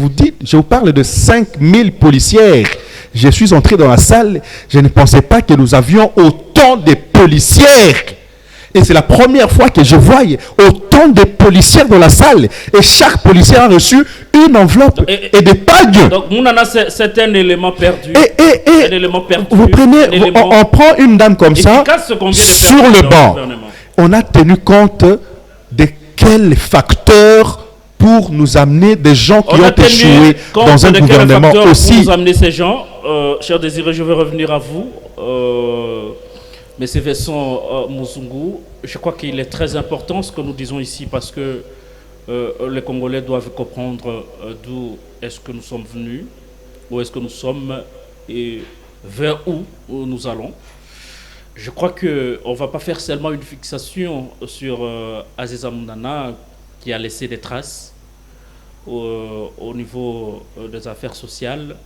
vous parle de 5000 policières. Je suis entré dans la salle, je ne pensais pas que nous avions autant de policières. Et c'est la première fois que je voyais autant de policiers dans la salle. Et chaque policier a reçu une enveloppe et des pagnes. Donc, Mounana, c'est un élément perdu. Un élément perdu. Vous prenez, on prend une dame comme ça, sur le banc. On a tenu compte de quels facteurs pour nous amener des gens qui ont échoué dans un gouvernement aussi. Pour nous amener ces gens, cher Désiré, je vais revenir à vous. Mais c'est Vincent Muzungu. Je crois qu'il est très important ce que nous disons ici parce que les Congolais doivent comprendre d'où est-ce que nous sommes venus, où est-ce que nous sommes et vers où nous allons. Je crois qu'on ne va pas faire seulement une fixation sur Aziza Mounana qui a laissé des traces au niveau des affaires sociales.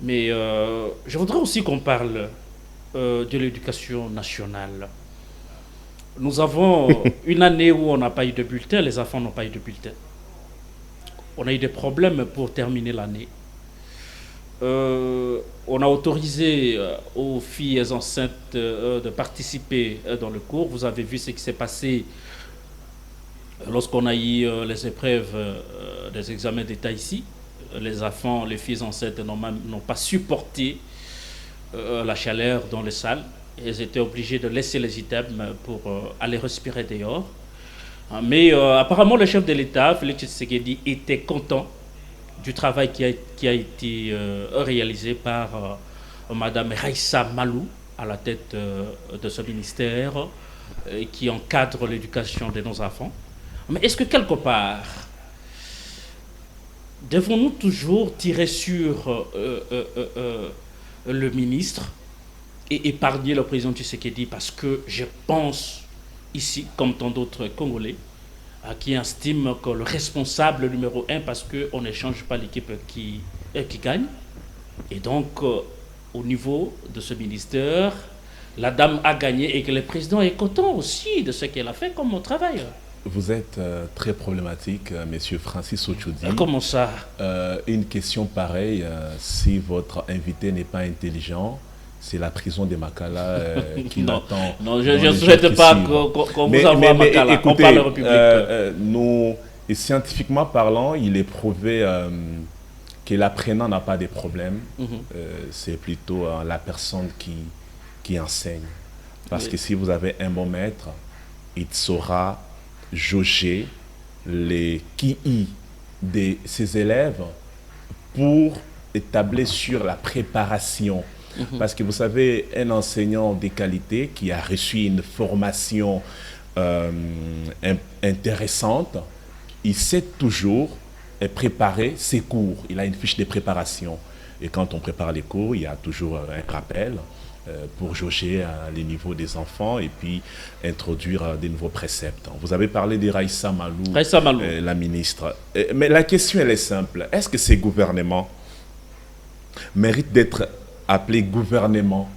Mais je voudrais aussi qu'on parle de l'éducation nationale. Nous avons une année où on n'a pas eu de bulletin, les enfants n'ont pas eu de bulletin. On a eu des problèmes pour terminer l'année. On a autorisé aux filles enceintes de participer dans le cours. Vous avez vu ce qui s'est passé lorsqu'on a eu les épreuves des examens d'État ici. Les enfants, les filles enceintes n'ont pas supporté la chaleur dans les salles. Elles étaient obligées de laisser les items pour aller respirer dehors. Mais apparemment, le chef de l'État, Félix Tshisekedi, était content du travail qui a été réalisé par Madame Raissa Malou à la tête de ce ministère qui encadre l'éducation de nos enfants. Mais est-ce que quelque part, devons-nous toujours tirer sur le ministre et épargner le président Tshisekedi parce que je pense ici, comme tant d'autres Congolais, qui estiment que le responsable numéro 1 parce qu'on ne change pas l'équipe qui gagne. Et donc, au niveau de ce ministère, la dame a gagné et que le président est content aussi de ce qu'elle a fait comme travail. Vous êtes très problématique, monsieur Francis Ochoudi. Comment ça? Une question pareille, si votre invité n'est pas intelligent, c'est la prison de Makala qui l'attend. Non, je ne souhaite pas qu'on vous envoie à Makala. Écoutez, on parle République. Nous, et scientifiquement parlant, il est prouvé que l'apprenant n'a pas de problème. C'est plutôt la personne qui enseigne. Parce que si vous avez un bon maître, il saura jauger les QI de ses élèves pour établir sur la préparation. Parce que vous savez, un enseignant de qualité qui a reçu une formation intéressante, il sait toujours préparer ses cours. Il a une fiche de préparation. Et quand on prépare les cours, il y a toujours un rappel pour jauger les niveaux des enfants et puis introduire des nouveaux préceptes. Vous avez parlé de Raissa Malou, la ministre. Mais la question, elle est simple. Est-ce que ces gouvernements méritent d'être appelé gouvernement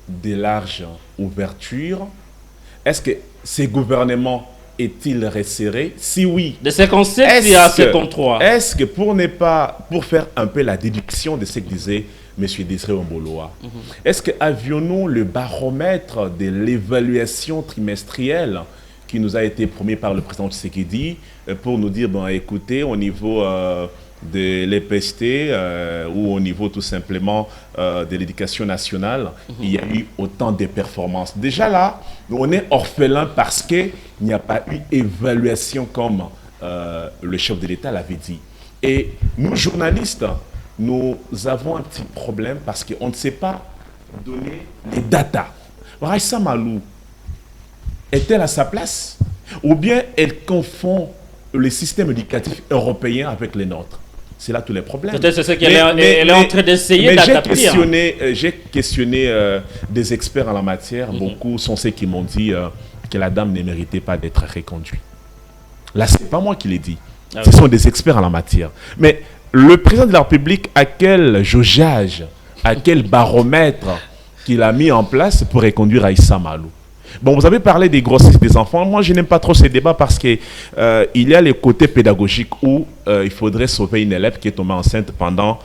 de large ouverture? Est-ce que ces gouvernements est-il resserré? Si oui, de 57 et à 53. Est-ce que pour faire un peu la déduction de ce que disait M. Désiré Omboloa, est-ce que avions-nous le baromètre de l'évaluation trimestrielle qui nous a été promis par le président Tshisekedi pour nous dire, bon, écoutez, au niveau de l'EPST ou au niveau tout simplement de l'éducation nationale, il y a eu autant de performances. Déjà là, on est orphelin parce qu'il n'y a pas eu évaluation comme le chef de l'État l'avait dit. Et nous, journalistes, nous avons un petit problème parce qu'on ne sait pas donner les datas. Raissa Malou est-elle à sa place ou bien elle confond le système éducatif européen avec les nôtres? C'est là tous les problèmes. Peut-être c'est ce qu'elle est en train d'essayer d'adapter. J'ai questionné des experts en la matière. Beaucoup sont ceux qui m'ont dit que la dame ne méritait pas d'être reconduite. Là, ce n'est pas moi qui l'ai dit. Ce sont des experts en la matière. Mais le président de la République, à quel jaugeage, à quel baromètre qu'il a mis en place pour reconduire Raissa Malou? Bon, vous avez parlé des grossesses des enfants. Moi, je n'aime pas trop ces débats parce qu'il y a le côté pédagogique où il faudrait sauver une élève qui est tombée enceinte pendant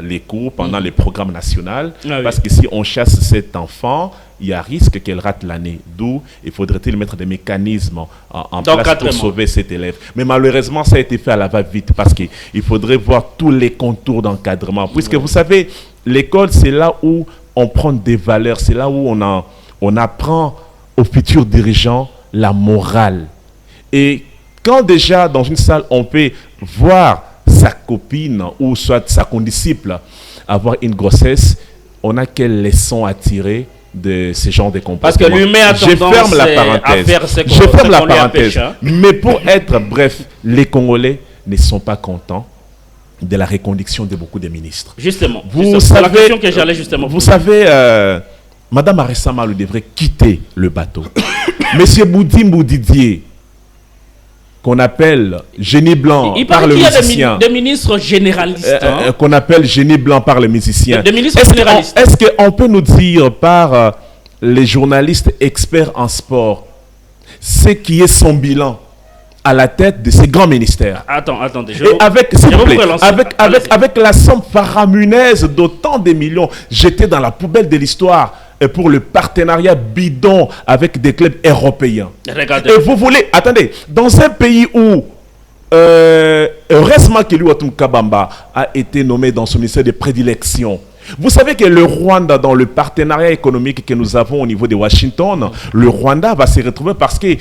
les cours, pendant les programmes nationaux. Parce que si on chasse cet enfant, il y a risque qu'elle rate l'année. D'où il faudrait-il mettre des mécanismes en place pour sauver cet élève. Mais malheureusement, ça a été fait à la va-vite parce qu'il faudrait voir tous les contours d'encadrement. Puisque vous savez, l'école, c'est là où on prend des valeurs, c'est là où on apprend aux futurs dirigeants la morale. Et quand déjà dans une salle, on peut voir sa copine ou soit sa condisciple avoir une grossesse, on a quelle leçon à tirer de ce genre de comportement. Parce que l'humain a tendance à faire ce qu'on lui empêche. Mais pour être bref, les Congolais ne sont pas contents de la reconduction de beaucoup de ministres. Justement, c'est la question que j'allais justement vous savez, Madame Aressa Malou devrait quitter le bateau. Monsieur Boudimbo Didier, qu'on appelle génie blanc par le musicien. Il y a des ministres généralistes. Qu'on appelle génie blanc par le musicien. Des ministres généralistes. Est-ce qu'on peut nous dire par les journalistes experts en sport ce qui est son bilan à la tête de ces grands ministères? Attendez. Et avec la somme faramineuse d'autant de millions jetés dans la poubelle de l'histoire pour le partenariat bidon avec des clubs européens. Regardez. Et vous voulez, attendez, dans un pays où heureusement que Louatum Kabamba a été nommé dans son ministère de prédilection. Vous savez que le Rwanda, dans le partenariat économique que nous avons au niveau de Washington, le Rwanda va se retrouver parce que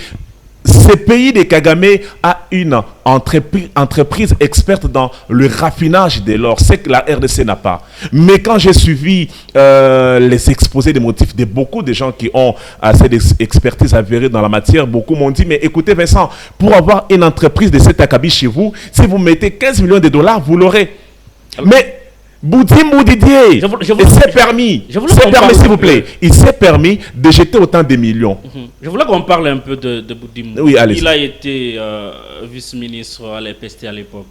ce pays de Kagame a une entreprise experte dans le raffinage de l'or, c'est que la RDC n'a pas. Mais quand j'ai suivi les exposés des motifs de beaucoup de gens qui ont assez d'expertise avérée dans la matière, beaucoup m'ont dit, mais écoutez Vincent, pour avoir une entreprise de cet acabit chez vous, si vous mettez 15 millions de dollars, vous l'aurez. Mais Boudimbo Didier, il s'est permis, s'il vous plaît, il s'est permis de jeter autant de millions. Je voulais qu'on parle un peu de Boudimbo. Oui, allez-y. Il a été vice-ministre à l'EPST à l'époque.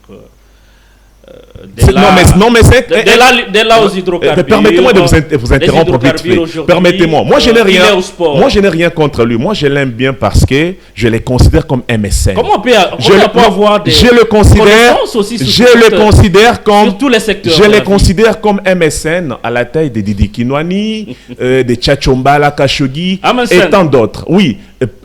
Non, mais c'est... Dès là aux hydrocarbures. Permettez-moi de vous interrompre vite fait. Permettez-moi. Moi, je n'ai rien contre lui. Moi, je l'aime bien parce que je le considère comme un mécène. Comment on peut avoir des connaissances aussi sur tous les secteurs? Je le considère comme un mécène à la taille de Didi Kinwani, de Tchachombala Khashoggi et tant d'autres. Oui.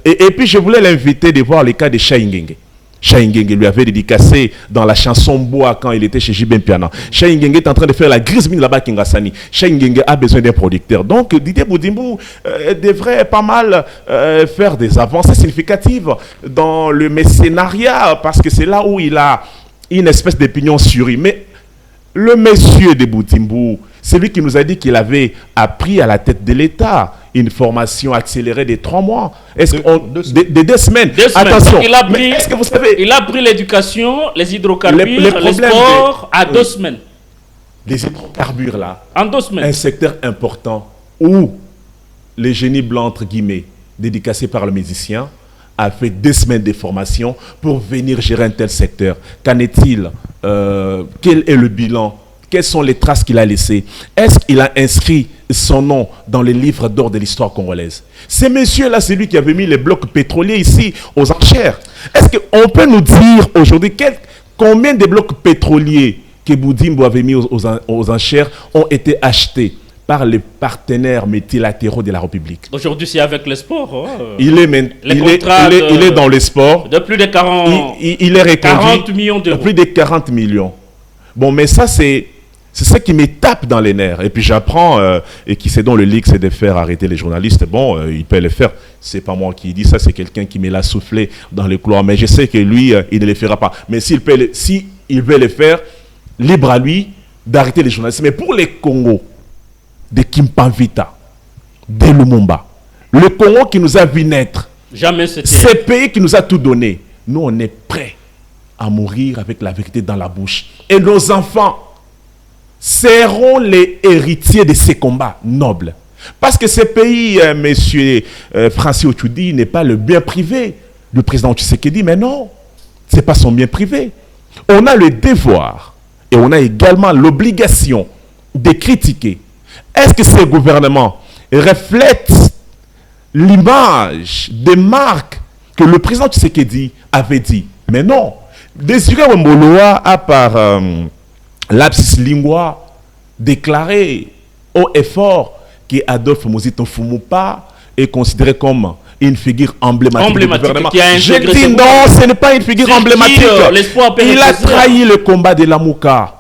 Et puis, je voulais l'inviter de voir le cas de Chaingenge. Chaingenge lui avait dédicacé dans la chanson Bois quand il était chez Jibem Piana. Chaingenge est en train de faire la grise mine là-bas à Kingasani. Chaingenge a besoin d'un producteur. Donc Didier Boudimbo devrait pas mal faire des avancées significatives dans le mécénariat parce que c'est là où il a une espèce d'opinion sur lui. Mais le monsieur de Boudimbo, c'est lui qui nous a dit qu'il avait appris à la tête de l'État une formation accélérée de 3 mois. Est-ce de 2 semaines. Attention. Est-ce que vous savez, il a pris l'éducation, les hydrocarbures, le sport à 2 semaines. Les hydrocarbures là. En 2 semaines. Un secteur important où les génies blancs entre guillemets, dédicacés par le musicien, a fait 2 semaines de formation pour venir gérer un tel secteur. Qu'en est-il? Quel est le bilan? Quelles sont les traces qu'il a laissées? Est-ce qu'il a inscrit son nom dans les livres d'or de l'histoire congolaise? Ce monsieur-là, c'est lui qui avait mis les blocs pétroliers ici aux enchères. Est-ce qu'on peut nous dire aujourd'hui combien de blocs pétroliers que Boudimbo avait mis aux enchères ont été achetés par les partenaires multilatéraux de la République? Aujourd'hui, c'est avec le sport. Il est dans le sport. De plus de 40, il est reconduit 40 millions d'euros. Plus de 40 millions. Bon, mais ça, c'est ce qui me tape dans les nerfs. Et puis j'apprends, et qui sait dont le leak, c'est de faire arrêter les journalistes. Bon, il peut le faire. C'est pas moi qui dis ça, c'est quelqu'un qui me l'a soufflé dans le couloir. Mais je sais que lui, il ne le fera pas. Mais s'il veut le faire, libre à lui d'arrêter les journalistes. Mais pour les Congos, de Kimpanvita, de Lumumba, le Congo qui nous a vu naître, ce pays qui nous a tout donné, nous on est prêts à mourir avec la vérité dans la bouche. Et nos enfants seront les héritiers de ces combats nobles. Parce que ce pays, monsieur Francis Ochoudi, n'est pas le bien privé du président Tshisekedi, mais non, ce n'est pas son bien privé. On a le devoir et on a également l'obligation de critiquer. Est-ce que ce gouvernement reflète l'image des marques que le président Tshisekedi avait dit? Mais non. Désiré Wemboloa a par lapsus lingua déclaré haut et fort qu'Adolphe Muzito Mfumupa est considéré comme une figure emblématique du gouvernement. Je dis non, ce n'est pas une figure emblématique. Il a trahi le combat de Lamuka.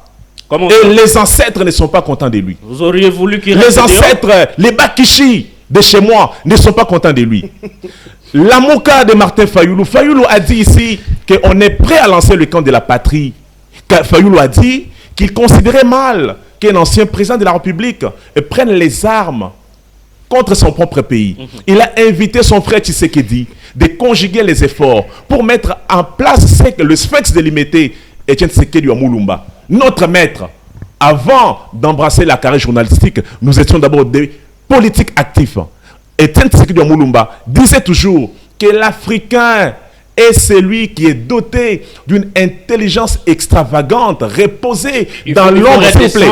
Et les ancêtres ne sont pas contents de lui. Vous auriez voulu qu'il les ancêtres, les Bakishi de chez moi ne sont pas contents de lui. Lamuka de Martin Fayoulou. Fayoulou a dit ici qu'on est prêt à lancer le camp de la patrie. Fayoulou a dit qu'il considérait mal qu'un ancien président de la République prenne les armes contre son propre pays. Il a invité son frère Tshisekedi de conjuguer les efforts pour mettre en place le sphinx de l'imité, Etienne Tshisekedi Wamulumba. Notre maître, avant d'embrasser la carrière journalistique, nous étions d'abord des politiques actifs. Etienne Tshisekedi Wamulumba disait toujours que l'Africain est celui qui est doté d'une intelligence extravagante, reposée dans l'ombre, s'il vous plaît,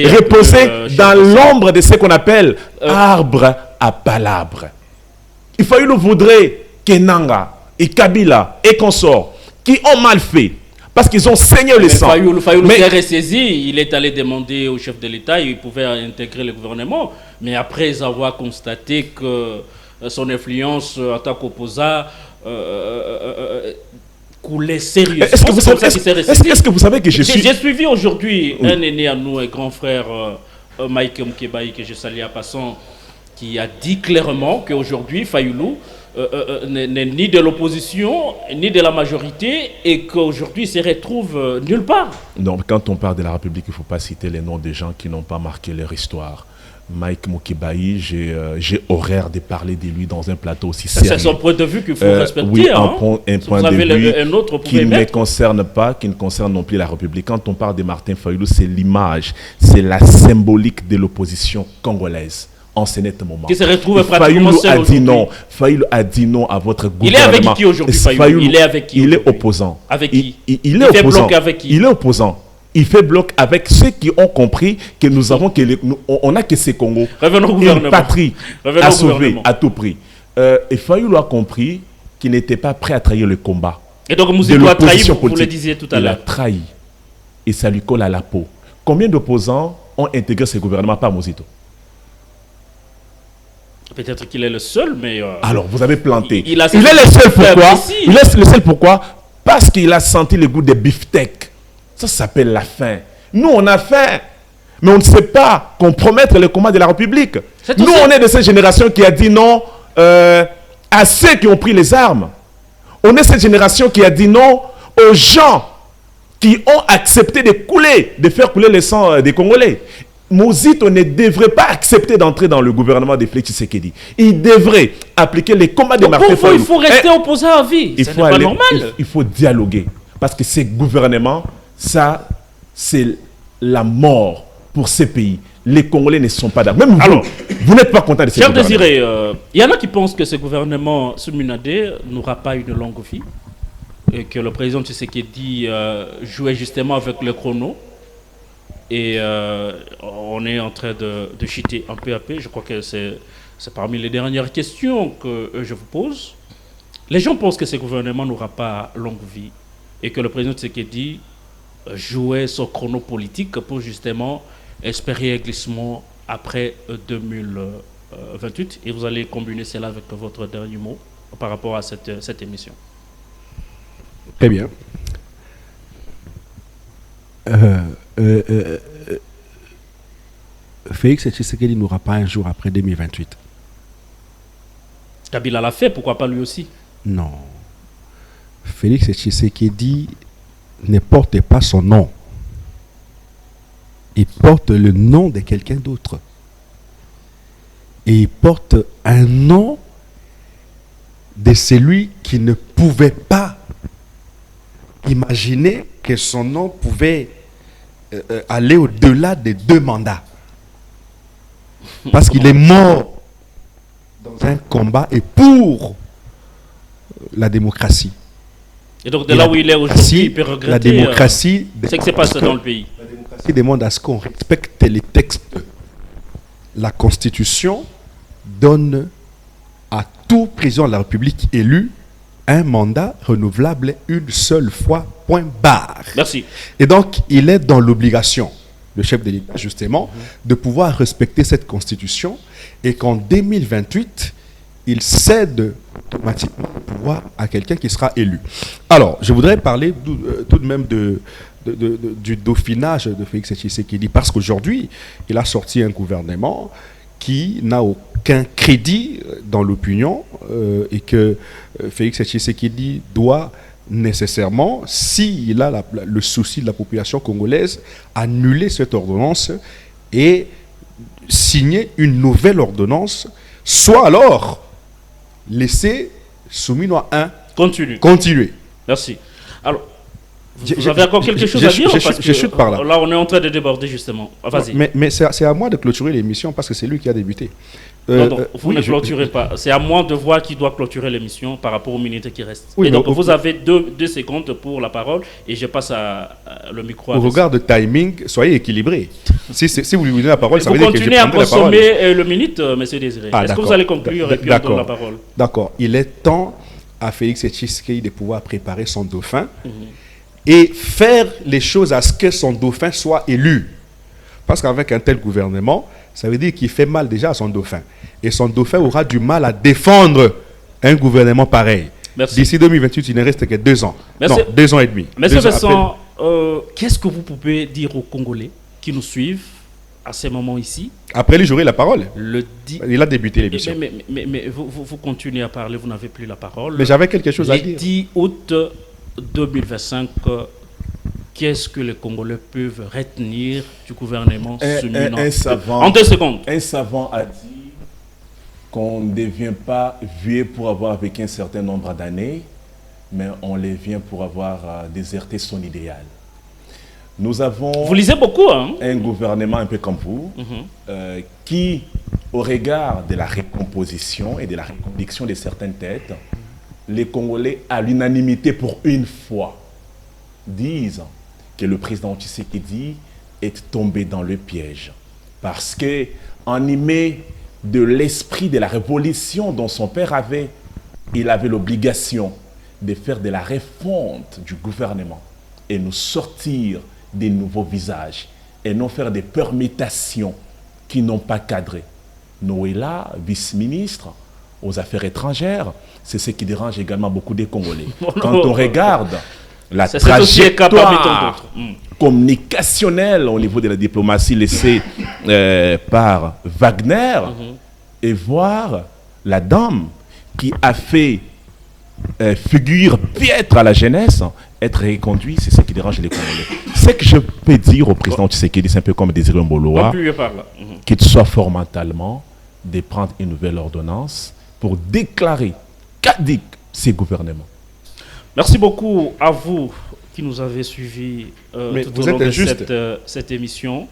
reposée dans l'ombre de ce qu'on appelle arbre à palabres. Il faut nous voudrait que Nanga et Kabila et consorts qui ont mal fait, parce qu'ils ont saigné le sang. Fayoulou s'est ressaisi, il est allé demander au chef de l'État, il pouvait intégrer le gouvernement, mais après avoir constaté que son influence en tant qu'opposant coulait sérieusement. Est-ce que vous savez que je suis... J'ai suivi aujourd'hui un aîné à nous, un grand frère, Mike Mkebaï, que je salue à passant, qui a dit clairement qu'aujourd'hui, Fayoulou n'est ni de l'opposition, ni de la majorité, et qu'aujourd'hui, il se retrouve nulle part. Donc, quand on parle de la République, il ne faut pas citer les noms des gens qui n'ont pas marqué leur histoire. Mike Mkebaï, j'ai horreur de parler de lui dans un plateau aussi sérieux. C'est son point de vue qu'il faut respecter. Oui, un point de vue un autre, qui ne me concerne pas, qui ne concerne non plus la République. Quand on parle de Martin Fayoulou, c'est l'image, c'est la symbolique de l'opposition congolaise en ce net moment. Qui se retrouve pratiquement seul aujourd'hui. Fayoulou a dit non à votre gouvernement. Il est avec qui aujourd'hui, Fayoulou? Il est avec qui? Il est opposant. Avec qui? Il est opposant. Il est opposant. Il fait bloc avec ceux qui ont compris que nous avons on a que ces Congo, une patrie à sauver à tout prix. Et Fayoulou a compris qu'il n'était pas prêt à trahir le combat. Et donc Muzito a trahi, vous le disiez tout à l'heure. Il a trahi. Et ça lui colle à la peau. Combien d'opposants ont intégré ce gouvernement par Muzito? Peut-être qu'il est le seul, mais... Alors, vous avez planté. Il est le seul pourquoi? Il est le seul pourquoi? Parce qu'il a senti le goût des beefsteaks. Ça s'appelle la faim. Nous, on a faim. Mais on ne sait pas compromettre le combat de la République. Nous, on est de cette génération qui a dit non à ceux qui ont pris les armes. On est cette génération qui a dit non aux gens qui ont accepté de couler, de faire couler le sang des Congolais. Muzito ne devrait pas accepter d'entrer dans le gouvernement de Félix Tshisekedi. Il devrait appliquer les combats de Martin Fayoulou. Il faut rester opposé à vie. Ce n'est pas normal. Il faut dialoguer. Parce que ces gouvernements, ça, c'est la mort pour ces pays. Les Congolais ne sont pas d'accord. Même vous n'êtes pas content de ces gouvernements. Cher Désiré, il y en a qui pensent que ce gouvernement Sumunadé n'aura pas une longue vie. Et que le président Tshisekedi jouait justement avec le chrono. Et on est en train de chuter un peu à peu. Je crois que c'est parmi les dernières questions que je vous pose. Les gens pensent que ce gouvernement n'aura pas longue vie et que le président Tshisekedi jouait son chrono politique pour justement espérer un glissement après 2028. Et vous allez combiner cela avec votre dernier mot par rapport à cette émission. Très bien. Félix Tshisekedi n'aura pas un jour après 2028. Kabila l'a fait, pourquoi pas lui aussi? Non. Félix Tshisekedi ne porte pas son nom. Il porte le nom de quelqu'un d'autre. Et il porte un nom de celui qui ne pouvait pas imaginer que son nom pouvait aller au-delà des 2 mandats. Parce qu'il est mort dans un combat et pour la démocratie. Et donc de là où il est aujourd'hui, il peut regretter la démocratie, ce qui se passe dans le pays. La démocratie demande à ce qu'on respecte les textes. La Constitution donne à tout président de la République élu un mandat renouvelable une seule fois, point barre. Merci. Et donc, il est dans l'obligation le chef de l'État, justement, de pouvoir respecter cette constitution et qu'en 2028, il cède automatiquement le pouvoir à quelqu'un qui sera élu. Alors, je voudrais parler tout de même du dauphinage de Félix Tshisekedi, parce qu'aujourd'hui, il a sorti un gouvernement qui n'a aucun crédit dans l'opinion et que Félix Tshisekedi doit nécessairement, s'il a le souci de la population congolaise, annuler cette ordonnance et signer une nouvelle ordonnance, soit alors laisser Souminois 1 continuer. Merci. Alors, vous avez encore quelque chose à dire parce que je chute par là. Là, on est en train de déborder justement. Vas-y. Mais c'est à moi de clôturer l'émission parce que c'est lui qui a débuté. Non, vous ne clôturez pas. C'est à moi de voir qui doit clôturer l'émission par rapport aux minutes qui restent. Oui, et donc, vous avez deux secondes pour la parole et je passe le micro. Au regard de timing, soyez équilibré. si vous lui donnez la parole, ça veut dire que je continuez à prendrai la parole. consommer le minute, monsieur Désiré. Est-ce que vous allez conclure et puis on donne la parole? D'accord. Il est temps à Félix Tshisekedi de pouvoir préparer son dauphin et faire les choses à ce que son dauphin soit élu. Parce qu'avec un tel gouvernement, ça veut dire qu'il fait mal déjà à son dauphin. Et son dauphin aura du mal à défendre un gouvernement pareil. D'ici 2028, il ne reste que 2 ans. Merci. Non, 2 ans et demi. Monsieur Vincent, qu'est-ce que vous pouvez dire aux Congolais qui nous suivent à ce moment ici? Après lui, j'aurai la parole. Il a débuté l'émission. Mais vous continuez à parler, vous n'avez plus la parole. Mais j'avais quelque chose à dire. Le 10 août 2025, qu'est-ce que les Congolais peuvent retenir du gouvernement Souminois? En 2 secondes. Un savant a dit qu'on ne devient pas vieux pour avoir vécu un certain nombre d'années, mais on les vient pour avoir déserté son idéal. Nous avons vous lisez beaucoup, hein? Un gouvernement un peu comme vous, qui, au regard de la recomposition et de la reconduction de certaines têtes, les Congolais, à l'unanimité pour une fois, disent que le président Tshisekedi est tombé dans le piège. Parce que, animé de l'esprit de la révolution dont son père avait, il avait l'obligation de faire de la refonte du gouvernement et nous sortir des nouveaux visages et non faire des permutations qui n'ont pas cadré. Noëlla, vice-ministre aux Affaires étrangères, c'est ce qui dérange également beaucoup des Congolais. Quand on regarde la trajectoire communicationnelle au niveau de la diplomatie laissée par Wagner et voir la dame qui a fait figure piètre à la jeunesse être reconduit, c'est ce qui dérange les Congolais. Ce que je peux dire au président Tshisekedi, c'est un peu comme Désiré Mboloa, qu'il soit fort mentalement de prendre une nouvelle ordonnance pour déclarer caduc ces gouvernements. Merci beaucoup à vous qui nous avez suivis tout au long de cette émission.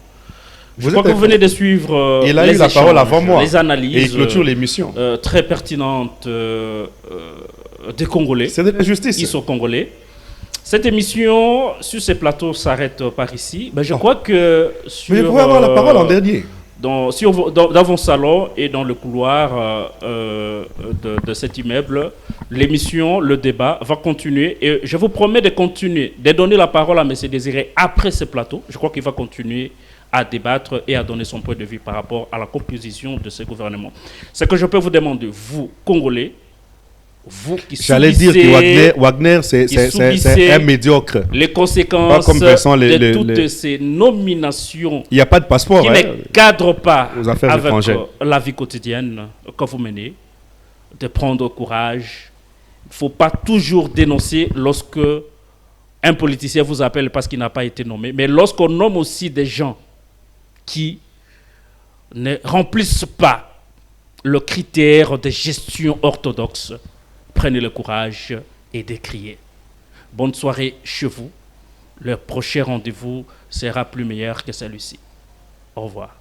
Je crois que vous venez de suivre il a eu la parole avant moi. Les analyses et il clôture l'émission. Très pertinentes des Congolais. C'est de l'injustice. Ils sont Congolais. Cette émission sur ces plateaux s'arrête par ici. Ben, je crois que sur, mais vous pouvez avoir la parole en dernier. Dans vos salons et dans le couloir de cet immeuble, l'émission, le débat va continuer. Et je vous promets de continuer, de donner la parole à M. Désiré après ce plateau. Je crois qu'il va continuer à débattre et à donner son point de vue par rapport à la composition de ce gouvernement. Ce que je peux vous demander, vous, Congolais, vous qui j'allais dire que Wagner c'est un médiocre. Les conséquences de toutes ces nominations. Il n'y a pas de passeport. Qui ne cadrent pas avec la vie quotidienne que vous menez. De prendre courage. Il ne faut pas toujours dénoncer lorsque un politicien vous appelle parce qu'il n'a pas été nommé. Mais lorsqu'on nomme aussi des gens qui ne remplissent pas le critère de gestion orthodoxe, prenez le courage et décriez. Bonne soirée chez vous. Le prochain rendez-vous sera plus meilleur que celui-ci. Au revoir.